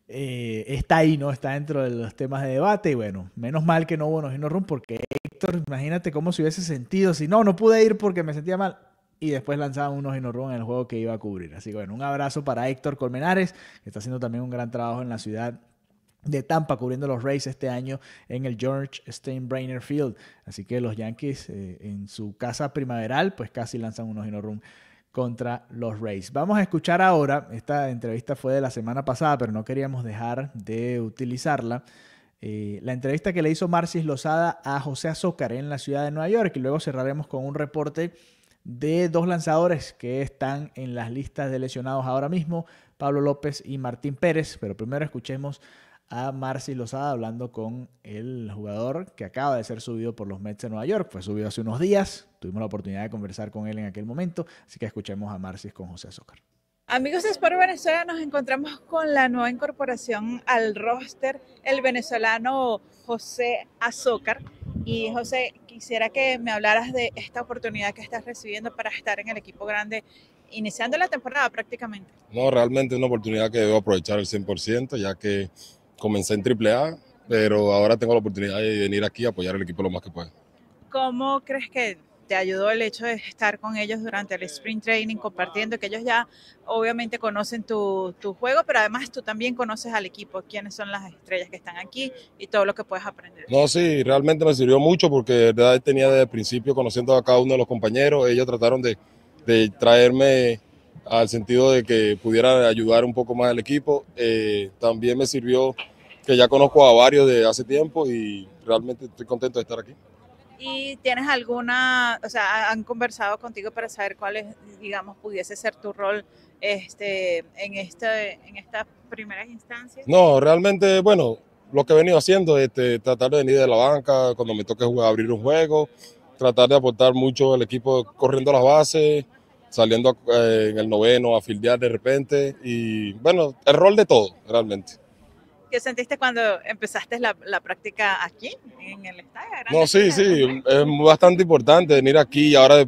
está ahí, ¿no? Está dentro de los temas de debate y bueno, menos mal que no hubo no hit no run, porque Héctor, imagínate cómo se hubiese sentido si no pude ir porque me sentía mal, y después lanzaban unos hit no run en el juego que iba a cubrir. Así que bueno, un abrazo para Héctor Colmenares, que está haciendo también un gran trabajo en la ciudad de Tampa, cubriendo los Rays este año en el George Steinbrenner Field. Así que los Yankees en su casa primaveral pues casi lanzan unos hit no run contra los Rays. Vamos a escuchar ahora, esta entrevista fue de la semana pasada, pero no queríamos dejar de utilizarla, la entrevista que le hizo Marcis Lozada a José Azócar en la ciudad de Nueva York, y luego cerraremos con un reporte de 2 lanzadores que están en las listas de lesionados ahora mismo, Pablo López y Martín Pérez, pero primero escuchemos a Marcis Lozada hablando con el jugador que acaba de ser subido por los Mets de Nueva York. Fue subido hace unos días, tuvimos la oportunidad de conversar con él en aquel momento, así que escuchemos a Marcis con José Azócar. Amigos de Sport Venezuela, nos encontramos con la nueva incorporación al roster, el venezolano José Azócar. Y José, quisiera que me hablaras de esta oportunidad que estás recibiendo para estar en el equipo grande, iniciando la temporada prácticamente. No, realmente es una oportunidad que debo aprovechar al 100%, ya que comencé en AAA, pero ahora tengo la oportunidad de venir aquí a apoyar al equipo lo más que pueda. ¿Cómo crees que te ayudó el hecho de estar con ellos durante el Spring Training, compartiendo, que ellos ya obviamente conocen tu juego, pero además tú también conoces al equipo, quiénes son las estrellas que están aquí y todo lo que puedes aprender? No, sí, realmente me sirvió mucho porque de verdad tenía desde el principio conociendo a cada uno de los compañeros. Ellos trataron de traerme al sentido de que pudiera ayudar un poco más al equipo. También me sirvió que ya conozco a varios de hace tiempo y realmente estoy contento de estar aquí. ¿Y tienes alguna, o sea, han conversado contigo para saber cuál es, digamos, pudiese ser tu rol en estas primeras instancias? No, realmente, bueno, lo que he venido haciendo es tratar de venir de la banca cuando me toque jugar, abrir un juego, tratar de aportar mucho al equipo corriendo las bases, saliendo en el noveno a fildear de repente y bueno, el rol de todo realmente. ¿Qué sentiste cuando empezaste la práctica aquí, en el estadio? No, sí, es bastante importante venir aquí y ahora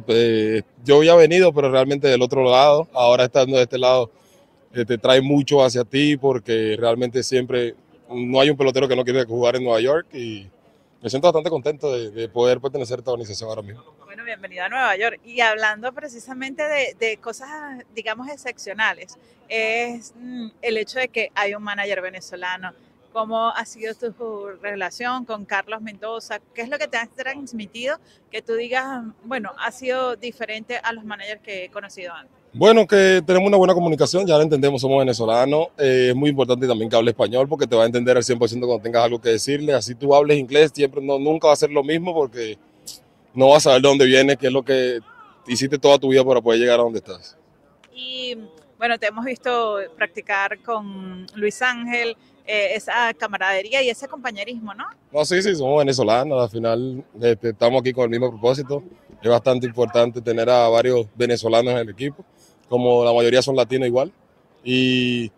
yo había venido, pero realmente del otro lado, ahora estando de este lado, te trae mucho hacia ti porque realmente siempre no hay un pelotero que no quiere jugar en Nueva York y me siento bastante contento de poder pertenecer a esta organización ahora mismo. Bueno, bienvenido a Nueva York. Y hablando precisamente de cosas, digamos, excepcionales, es el hecho de que hay un manager venezolano. ¿Cómo ha sido tu relación con Carlos Mendoza? ¿Qué es lo que te ha transmitido que tú digas, bueno, ha sido diferente a los managers que he conocido antes? Bueno, que tenemos una buena comunicación, ya lo entendemos, somos venezolanos. Es muy importante también que hable español porque te va a entender al 100% cuando tengas algo que decirle. Así tú hables inglés, siempre nunca va a ser lo mismo porque no vas a saber de dónde vienes, qué es lo que hiciste toda tu vida para poder llegar a donde estás. Y bueno, te hemos visto practicar con Luis Ángel, esa camaradería y ese compañerismo, ¿no? No, sí, somos venezolanos, al final estamos aquí con el mismo propósito. Es bastante importante tener a varios venezolanos en el equipo, como la mayoría son latinos igual. Y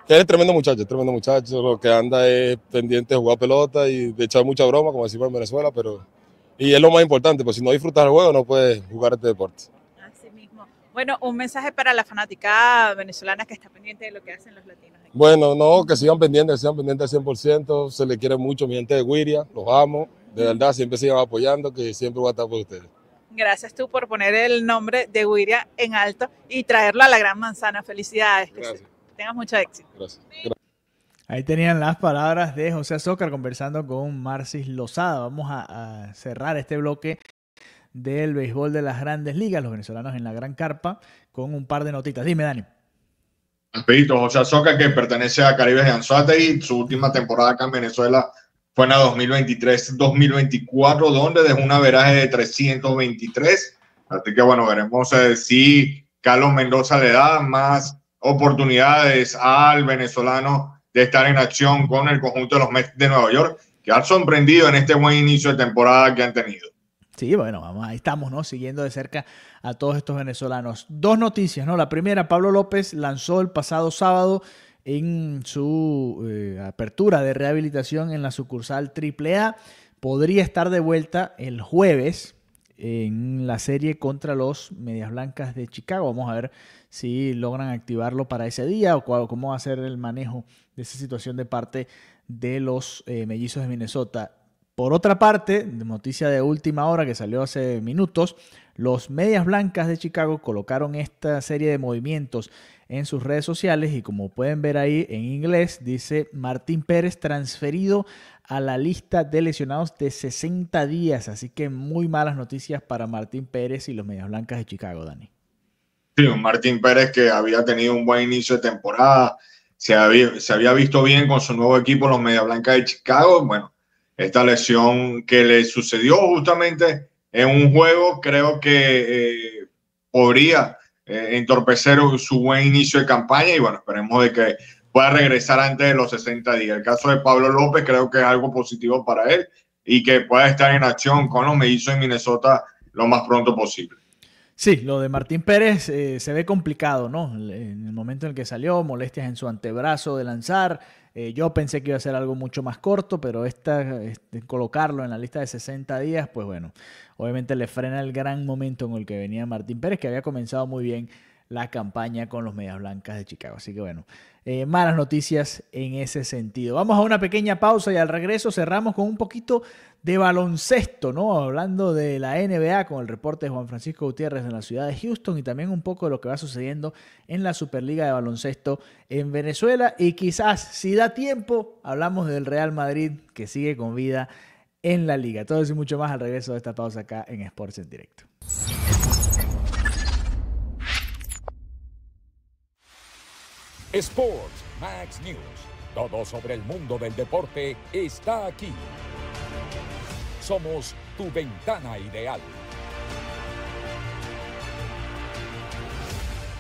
que es tremendo muchacho, lo que anda es pendiente de jugar pelota y de echar mucha broma, como decimos en Venezuela, y es lo más importante, pues si no disfrutas el juego no puedes jugar este deporte. Así mismo. Bueno, un mensaje para la fanática venezolana que está pendiente de lo que hacen los latinos. Bueno, no, que sigan pendientes al 100%, se les quiere mucho, mi gente de Guiria, los amo, de verdad, siempre sigan apoyando, que siempre voy a estar por ustedes. Gracias tú por poner el nombre de Guiria en alto y traerlo a la Gran Manzana. Felicidades. Gracias. Que tengas mucho éxito. Gracias. Ahí tenían las palabras de José Azócar conversando con Marcis Lozada. Vamos a cerrar este bloque del béisbol de las Grandes Ligas, los venezolanos en la Gran Carpa, con un par de notitas. Dime, Dani. Rapidito, José Azócar, que pertenece a Caribes de Anzoátegui, su última temporada acá en Venezuela fue en la 2023-2024, donde dejó un averaje de 323. Así que bueno, veremos si Carlos Mendoza le da más oportunidades al venezolano de estar en acción con el conjunto de los Mets de Nueva York, que han sorprendido en este buen inicio de temporada que han tenido. Sí, bueno, vamos, ahí estamos, ¿no? Siguiendo de cerca a todos estos venezolanos. Dos noticias, ¿no? La primera, Pablo López lanzó el pasado sábado en su apertura de rehabilitación en la sucursal AAA. Podría estar de vuelta el jueves en la serie contra los Medias Blancas de Chicago. Vamos a ver si logran activarlo para ese día o cómo va a ser el manejo de esa situación de parte de los Mellizos de Minnesota. Por otra parte, noticia de última hora que salió hace minutos, los Medias Blancas de Chicago colocaron esta serie de movimientos en sus redes sociales y como pueden ver ahí en inglés, dice Martín Pérez transferido a la lista de lesionados de 60 días. Así que muy malas noticias para Martín Pérez y los Medias Blancas de Chicago, Dani. Sí, un Martín Pérez que había tenido un buen inicio de temporada, se había visto bien con su nuevo equipo, los Medias Blancas de Chicago. Bueno, esta lesión que le sucedió justamente en un juego, creo que podría entorpecer su buen inicio de campaña y bueno, esperemos de que pueda regresar antes de los 60 días. El caso de Pablo López creo que es algo positivo para él y que pueda estar en acción con los Mellizos en Minnesota lo más pronto posible. Sí, lo de Martín Pérez se ve complicado, ¿no? En el momento en el que salió, molestias en su antebrazo de lanzar. Yo pensé que iba a ser algo mucho más corto, pero colocarlo en la lista de 60 días, pues bueno, obviamente le frena el gran momento en el que venía Martín Pérez, que había comenzado muy bien la campaña con los Medias Blancas de Chicago. Así que bueno, malas noticias en ese sentido. Vamos a una pequeña pausa y al regreso cerramos con un poquito de baloncesto, ¿no? Hablando de la NBA con el reporte de Juan Francisco Gutiérrez de la ciudad de Houston y también un poco de lo que va sucediendo en la Superliga de Baloncesto en Venezuela. Y quizás, si da tiempo, hablamos del Real Madrid que sigue con vida en la liga. Todo eso y mucho más al regreso de esta pausa acá en Sports en Directo. Sports Max News. Todo sobre el mundo del deporte está aquí. somos tu ventana ideal.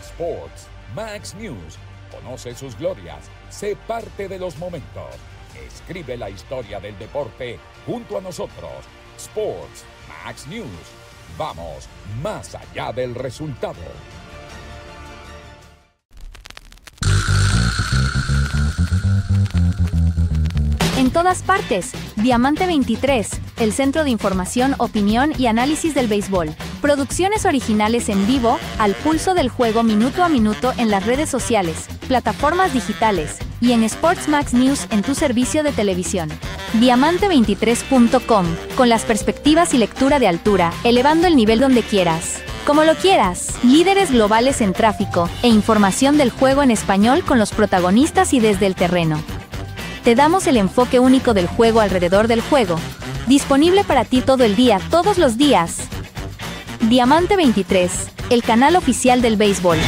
Sports Max News. Conoce sus glorias. Sé parte de los momentos. Escribe la historia del deporte junto a nosotros. Sports Max News. Vamos más allá del resultado. En todas partes, Diamante 23, el centro de información, opinión y análisis del béisbol. Producciones originales en vivo, al pulso del juego minuto a minuto en las redes sociales, plataformas digitales y en Sports Max News en tu servicio de televisión. Diamante23.com, con las perspectivas y lectura de altura, elevando el nivel donde quieras. Como lo quieras, líderes globales en tráfico e información del juego en español con los protagonistas y desde el terreno. Te damos el enfoque único del juego alrededor del juego. Disponible para ti todo el día, todos los días. Diamante 23, el canal oficial del béisbol.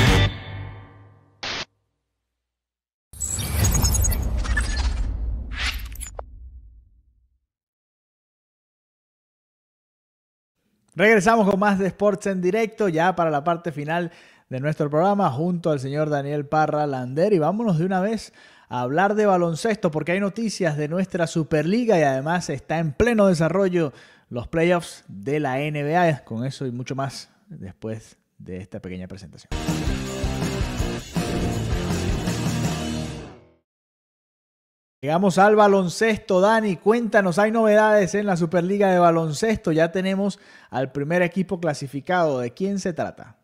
Regresamos con más de Sports en Directo, ya para la parte final de nuestro programa, junto al señor Daniel Parra Lander. Y vámonos de una vez a hablar de baloncesto, porque hay noticias de nuestra Superliga y además está en pleno desarrollo los playoffs de la NBA. Con eso y mucho más después de esta pequeña presentación. Llegamos al baloncesto. Dani, cuéntanos, hay novedades en la Superliga de baloncesto. Ya tenemos al primer equipo clasificado. ¿De quién se trata?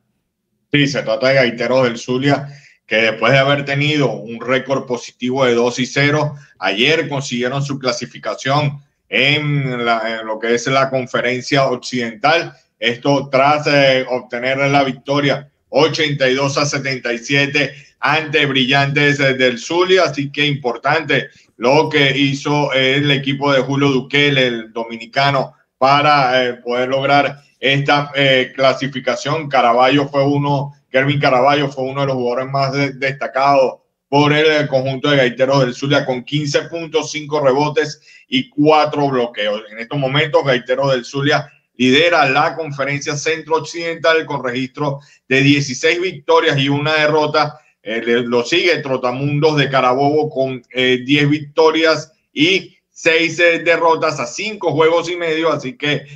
Sí, se trata de Gaiteros del Zulia, que después de haber tenido un récord positivo de 2-0, ayer consiguieron su clasificación en lo que es la conferencia occidental. Esto tras obtener la victoria 82-77 ante Brillantes del Zulia. Así que importante lo que hizo el equipo de Julio Duquel, el dominicano, para poder lograr esta clasificación. Kelvin Caraballo fue uno de los jugadores más destacados por el conjunto de Gaiteros del Zulia, con 15 puntos, 5 rebotes y 4 bloqueos. En estos momentos, Gaiteros del Zulia lidera la conferencia centro-occidental con registro de 16 victorias y 1 derrota. Lo sigue Trotamundos de Carabobo con 10 victorias y 6 derrotas a 5 juegos y medio. Así que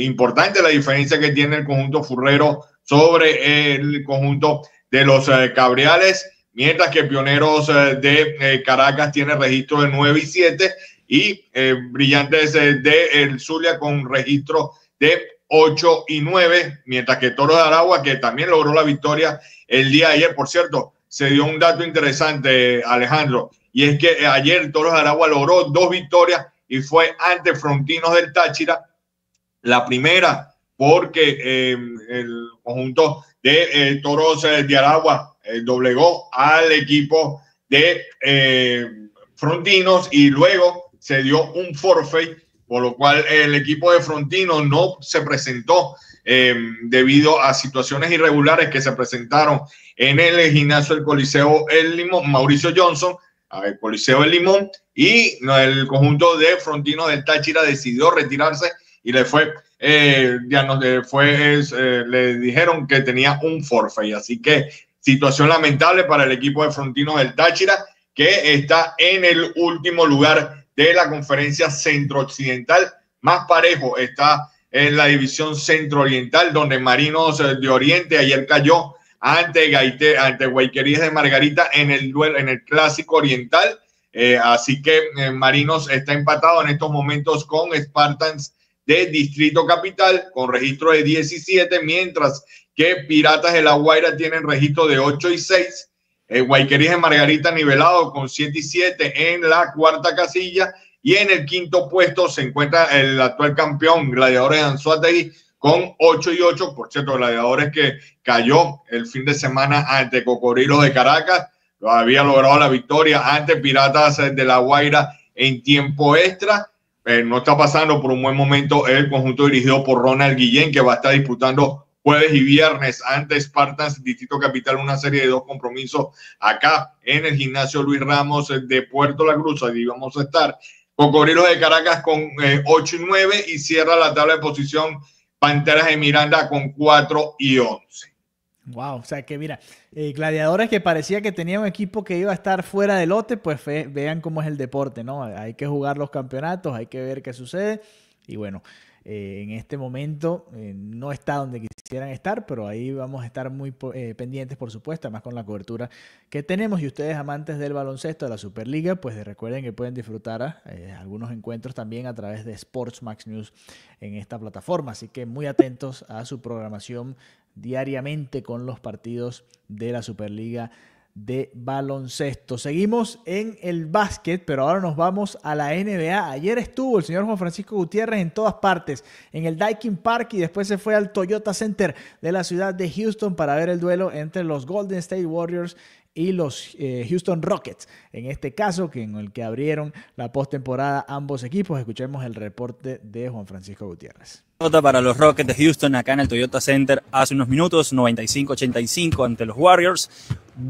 importante la diferencia que tiene el conjunto furrero sobre el conjunto de los Cabriales, mientras que Pioneros de Caracas tiene registro de 9 y 7 y Brillantes de el Zulia con registro de 8 y 9, mientras que Toros de Aragua, que también logró la victoria el día de ayer. Por cierto, se dio un dato interesante, Alejandro, y es que ayer Toros de Aragua logró 2 victorias y fue ante Frontinos del Táchira. La primera porque el conjunto de Toros de Aragua doblegó al equipo de Frontinos y luego se dio un forfeit, por lo cual el equipo de Frontinos no se presentó debido a situaciones irregulares que se presentaron en el gimnasio del Coliseo El Limón, Mauricio Johnson, el Coliseo El Limón, y el conjunto de Frontinos del Táchira decidió retirarse y le le dijeron que tenía un forfeit. Así que situación lamentable para el equipo de Frontinos del Táchira, que está en el último lugar de la conferencia centro-occidental. Más parejo está en la división centro-oriental, donde Marinos de Oriente ayer cayó ante Guayquerías de Margarita en el duelo, en el clásico oriental. Así que Marinos está empatado en estos momentos con Spartans de Distrito Capital con registro de 17, mientras que Piratas de La Guaira tienen registro de 8 y 6. Guayquerías de Margarita nivelado con 7 y 7 en la cuarta casilla, y en el quinto puesto se encuentra el actual campeón Gladiadores de Anzoátegui con 8 y 8. Por cierto, Gladiadores que cayó el fin de semana ante Cocodrilos de Caracas, lo había logrado la victoria ante Piratas de La Guaira en tiempo extra. No está pasando por un buen momento el conjunto dirigido por Ronald Guillén, que va a estar disputando jueves y viernes ante Spartans Distrito Capital una serie de 2 compromisos acá en el gimnasio Luis Ramos de Puerto La Cruz. Allí vamos a estar Cocodrilos de Caracas con 8 y 9 y cierra la tabla de posición Panteras de Miranda con 4 y 11. Wow, o sea que mira, Gladiadores, que parecía que tenía un equipo que iba a estar fuera del lote, pues vean cómo es el deporte, ¿no? Hay que jugar los campeonatos, hay que ver qué sucede y bueno, en este momento no está donde quisieran estar, pero ahí vamos a estar muy pendientes, por supuesto, además con la cobertura que tenemos. Y ustedes, amantes del baloncesto de la Superliga, pues recuerden que pueden disfrutar algunos encuentros también a través de Sports Max News en esta plataforma, así que muy atentos a su programación diariamente con los partidos de la Superliga de baloncesto. Seguimos en el básquet, pero ahora nos vamos a la NBA. Ayer estuvo el señor Juan Francisco Gutiérrez en todas partes, en el Daikin Park, y después se fue al Toyota Center de la ciudad de Houston para ver el duelo entre los Golden State Warriors y los Houston Rockets, en este caso, en el que abrieron la postemporada ambos equipos. Escuchemos el reporte de Juan Francisco Gutiérrez. Para los Rockets de Houston acá en el Toyota Center hace unos minutos, 95-85 ante los Warriors.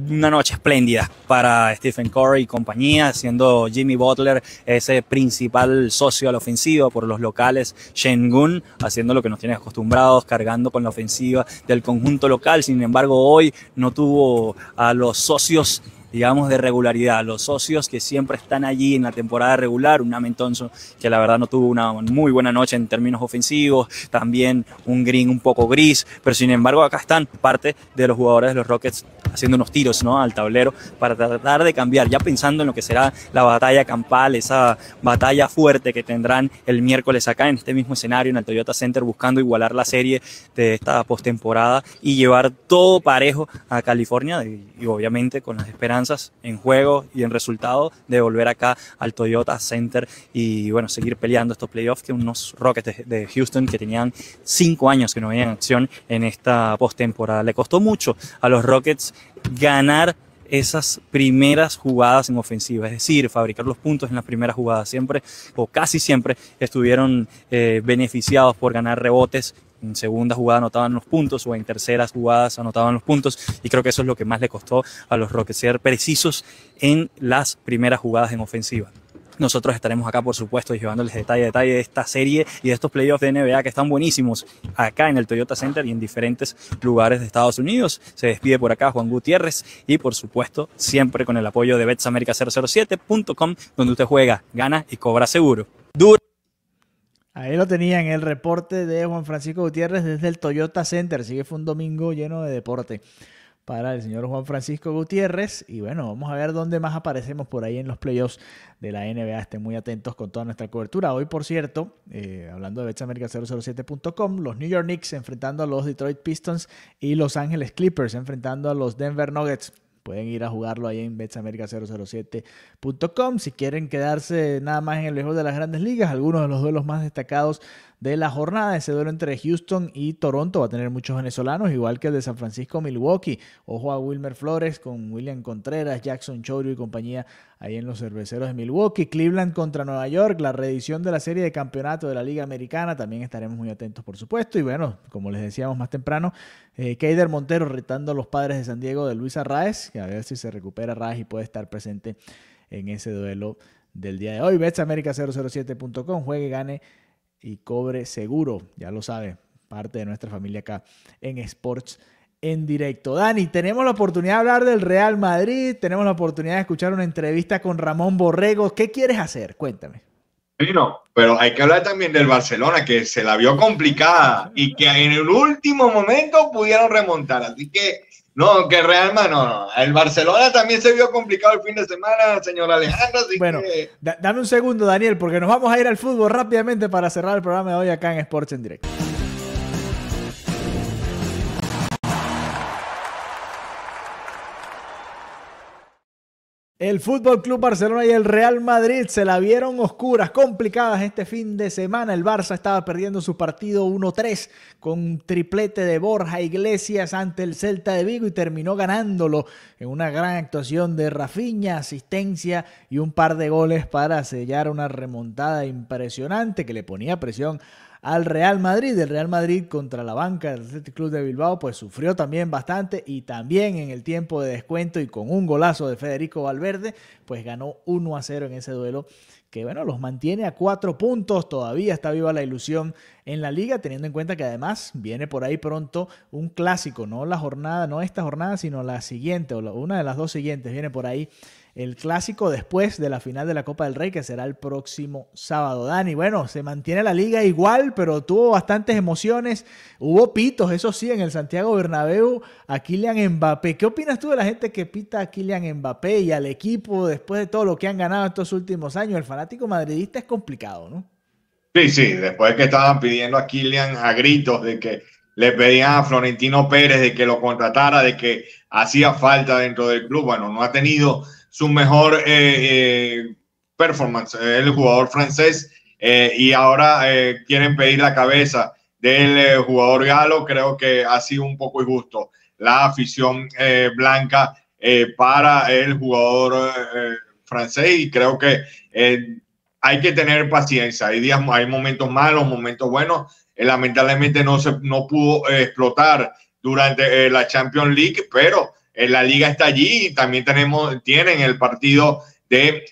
Una noche espléndida para Stephen Curry y compañía, siendo Jimmy Butler ese principal socio a la ofensiva por los locales. Sengun haciendo lo que nos tiene acostumbrados, cargando con la ofensiva del conjunto local. Sin embargo, hoy no tuvo a los socios, digamos, de regularidad, los socios que siempre están allí en la temporada regular. Un Amen Thompson que la verdad no tuvo una muy buena noche en términos ofensivos, también un Green un poco gris, pero sin embargo acá están parte de los jugadores de los Rockets haciendo unos tiros, ¿no?, al tablero para tratar de cambiar, ya pensando en lo que será la batalla campal, esa batalla fuerte que tendrán el miércoles acá en este mismo escenario en el Toyota Center, buscando igualar la serie de esta postemporada y llevar todo parejo a California y obviamente con las esperanzas en juego y en resultado de volver acá al Toyota Center y bueno, seguir peleando estos playoffs, que unos Rockets de Houston que tenían 5 años que no venían acción en esta postemporada. Le costó mucho a los Rockets ganar esas primeras jugadas en ofensiva, es decir, fabricar los puntos en las primeras jugadas. Siempre o casi siempre estuvieron beneficiados por ganar rebotes. En segunda jugada anotaban los puntos o en terceras jugadas anotaban los puntos, y creo que eso es lo que más le costó a los Rockets, ser precisos en las primeras jugadas en ofensiva. Nosotros estaremos acá, por supuesto, llevándoles detalle a detalle de esta serie y de estos playoffs de NBA que están buenísimos acá en el Toyota Center y en diferentes lugares de Estados Unidos. Se despide por acá Juan Gutiérrez y, por supuesto, siempre con el apoyo de betsamerica007.com, donde usted juega, gana y cobra seguro. Ahí lo tenían, el reporte de Juan Francisco Gutiérrez desde el Toyota Center. Así que fue un domingo lleno de deporte para el señor Juan Francisco Gutiérrez. Y bueno, vamos a ver dónde más aparecemos por ahí en los playoffs de la NBA. Estén muy atentos con toda nuestra cobertura. Hoy, por cierto, hablando de betsamerica007.com, los New York Knicks enfrentando a los Detroit Pistons y Los Ángeles Clippers enfrentando a los Denver Nuggets. Pueden ir a jugarlo ahí en betsamerica007.com. Si quieren quedarse nada más en el béisbol de las Grandes Ligas, algunos de los duelos más destacados de la jornada, ese duelo entre Houston y Toronto va a tener muchos venezolanos, igual que el de San Francisco-Milwaukee. Ojo a Wilmer Flores con William Contreras, Jackson Chourio y compañía ahí en los Cerveceros de Milwaukee. Cleveland contra Nueva York, la reedición de la serie de campeonato de la Liga Americana, también estaremos muy atentos, por supuesto. Y bueno, como les decíamos más temprano, Keider Montero retando a los Padres de San Diego de Luis Arraez, que a ver si se recupera Arraez y puede estar presente en ese duelo del día de hoy. betsamerica007.com, juegue, gane y cobre seguro, ya lo sabe, parte de nuestra familia acá en Sports en Directo. Dani, tenemos la oportunidad de hablar del Real Madrid, tenemos la oportunidad de escuchar una entrevista con Ramón Borrego. ¿Qué quieres hacer? Cuéntame. No, pero hay que hablar también del Barcelona, que se la vio complicada y que en el último momento pudieron remontar. Así que, no, que Real Madrid, no. El Barcelona también se vio complicado el fin de semana, señor Alejandro. Así bueno, que... dame un segundo, Daniel, porque nos vamos a ir al fútbol rápidamente para cerrar el programa de hoy acá en Sports en Directo. El Fútbol Club Barcelona y el Real Madrid se la vieron oscuras, complicadas este fin de semana. El Barça estaba perdiendo su partido 1-3 con un triplete de Borja Iglesias ante el Celta de Vigo y terminó ganándolo en una gran actuación de Rafinha, asistencia y un par de goles para sellar una remontada impresionante que le ponía presión al Real Madrid. El Real Madrid contra la banca del Athletic Club de Bilbao pues sufrió también bastante, y también en el tiempo de descuento y con un golazo de Federico Valverde pues ganó 1-0 en ese duelo que bueno, los mantiene a 4 puntos. Todavía está viva la ilusión en la liga, teniendo en cuenta que además viene por ahí pronto un clásico, no esta jornada, sino la siguiente, o una de las dos siguientes. Viene por ahí el clásico después de la final de la Copa del Rey, que será el próximo sábado. Dani, bueno, se mantiene la liga igual, pero tuvo bastantes emociones. Hubo pitos, eso sí, en el Santiago Bernabéu a Kylian Mbappé. ¿Qué opinas tú de la gente que pita a Kylian Mbappé y al equipo después de todo lo que han ganado estos últimos años? El fanático madridista es complicado, ¿no? Sí, después que estaban pidiendo a Kylian a gritos de que le pedían a Florentino Pérez de que lo contratara, de que hacía falta dentro del club. Bueno, no ha tenido su mejor performance, el jugador francés, y ahora quieren pedir la cabeza del jugador galo. Creo que ha sido un poco injusto la afición blanca para el jugador francés, y creo que hay que tener paciencia. Hay momentos malos, momentos buenos. Lamentablemente no pudo explotar durante la Champions League, pero la liga está allí, y también tienen el partido de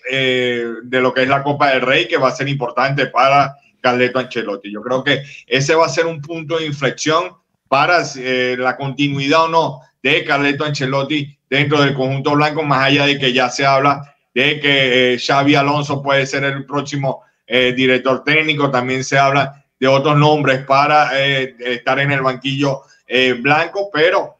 lo que es la Copa del Rey, que va a ser importante para Carleto Ancelotti. Yo creo que ese va a ser un punto de inflexión para la continuidad o no de Carleto Ancelotti dentro del conjunto blanco, más allá de que ya se habla de que Xabi Alonso puede ser el próximo director técnico. También se habla de otros nombres para estar en el banquillo blanco, pero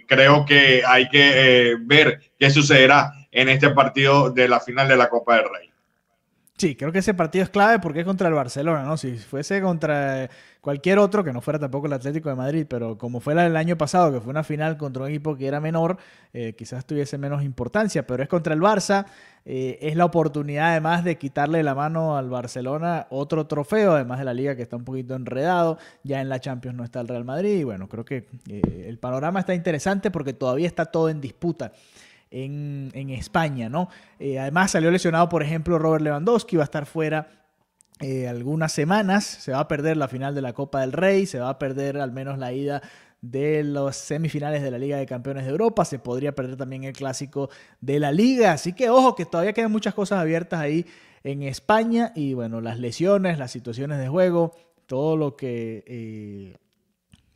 creo que hay que ver qué sucederá en este partido de la final de la Copa del Rey. Sí, creo que ese partido es clave porque es contra el Barcelona, ¿no? Si fuese contra cualquier otro, que no fuera tampoco el Atlético de Madrid, pero como fue el año pasado, que fue una final contra un equipo que era menor, quizás tuviese menos importancia, pero es contra el Barça. Es la oportunidad además de quitarle la mano al Barcelona otro trofeo, además de la Liga, que está un poquito enredado. Ya en la Champions no está el Real Madrid, y bueno, creo que el panorama está interesante porque todavía está todo en disputa en España, ¿no? Además salió lesionado, por ejemplo, Robert Lewandowski, va a estar fuera algunas semanas. Se va a perder la final de la Copa del Rey, se va a perder al menos la ida de los semifinales de la Liga de Campeones de Europa, se podría perder también el clásico de la Liga, así que ojo, que todavía quedan muchas cosas abiertas ahí en España. Y bueno, las lesiones, las situaciones de juego, todo lo que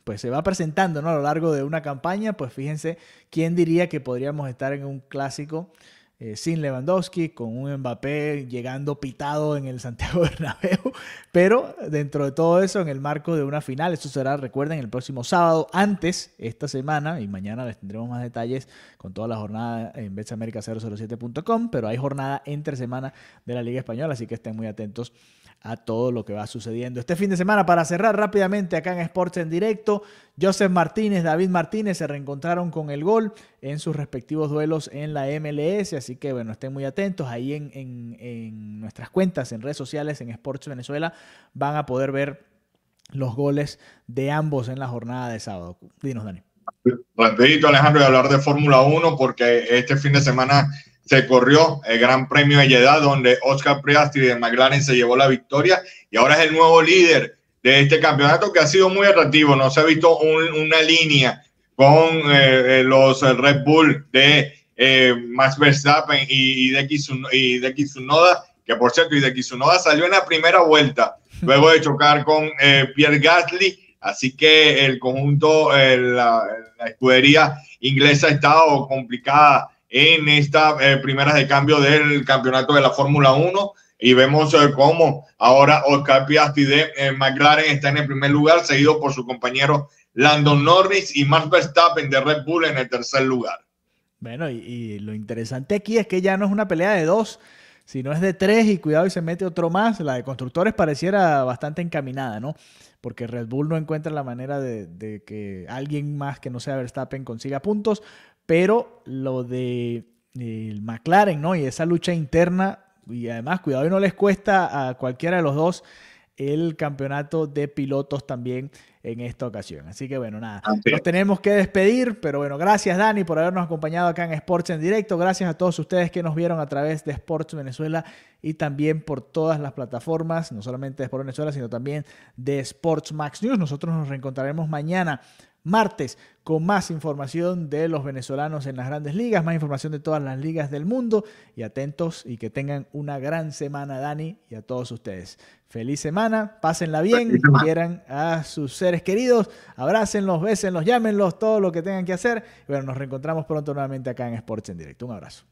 pues se va presentando, ¿no?, a lo largo de una campaña. Pues fíjense, ¿quién diría que podríamos estar en un clásico sin Lewandowski, con un Mbappé llegando pitado en el Santiago Bernabéu? Pero dentro de todo eso, en el marco de una final, esto será, recuerden, el próximo sábado. Antes, esta semana, y mañana les tendremos más detalles con toda la jornada en betsamerica007.com, pero hay jornada entre semana de la Liga Española, así que estén muy atentos a todo lo que va sucediendo este fin de semana. Para cerrar rápidamente acá en Sports en Directo, Joseph Martínez, David Martínez se reencontraron con el gol en sus respectivos duelos en la MLS, así que bueno, estén muy atentos ahí en nuestras cuentas en redes sociales, en Sports Venezuela, van a poder ver los goles de ambos en la jornada de sábado. Dinos, Dani. Rapidito, Alejandro, de hablar de Fórmula 1, porque este fin de semana se corrió el Gran Premio de Jeddah, donde Oscar Piastri de McLaren se llevó la victoria y ahora es el nuevo líder de este campeonato, que ha sido muy atractivo. No se ha visto una línea con los Red Bull de Max Verstappen y Hideki Tsunoda, que por cierto, Hideki Tsunoda salió en la primera vuelta luego de chocar con Pierre Gasly. Así que el conjunto, la escudería inglesa ha estado complicada en estas primeras de cambio del campeonato de la Fórmula 1, y vemos cómo ahora Oscar Piastri de McLaren está en el primer lugar, seguido por su compañero Lando Norris y Max Verstappen de Red Bull en el tercer lugar. Bueno, y lo interesante aquí es que ya no es una pelea de dos, sino es de tres, y cuidado y se mete otro más. La de constructores pareciera bastante encaminada, ¿no? Porque Red Bull no encuentra la manera de que alguien más que no sea Verstappen consiga puntos, pero lo de el McLaren, ¿no?, y esa lucha interna, y además cuidado y no les cuesta a cualquiera de los dos el campeonato de pilotos también en esta ocasión. Así que bueno, nada, nos tenemos que despedir, pero bueno, gracias Dani por habernos acompañado acá en Sports en Directo, gracias a todos ustedes que nos vieron a través de Sports Venezuela y también por todas las plataformas, no solamente de Sports Venezuela, sino también de Sports Max News. Nosotros nos reencontraremos mañana martes con más información de los venezolanos en las grandes ligas, más información de todas las ligas del mundo. Y atentos y que tengan una gran semana, Dani, y a todos ustedes. Feliz semana, pásenla bien, quieran a sus seres queridos, abrácenlos, bésenlos, llámenlos, todo lo que tengan que hacer. Y bueno, nos reencontramos pronto nuevamente acá en Sports en Directo. Un abrazo.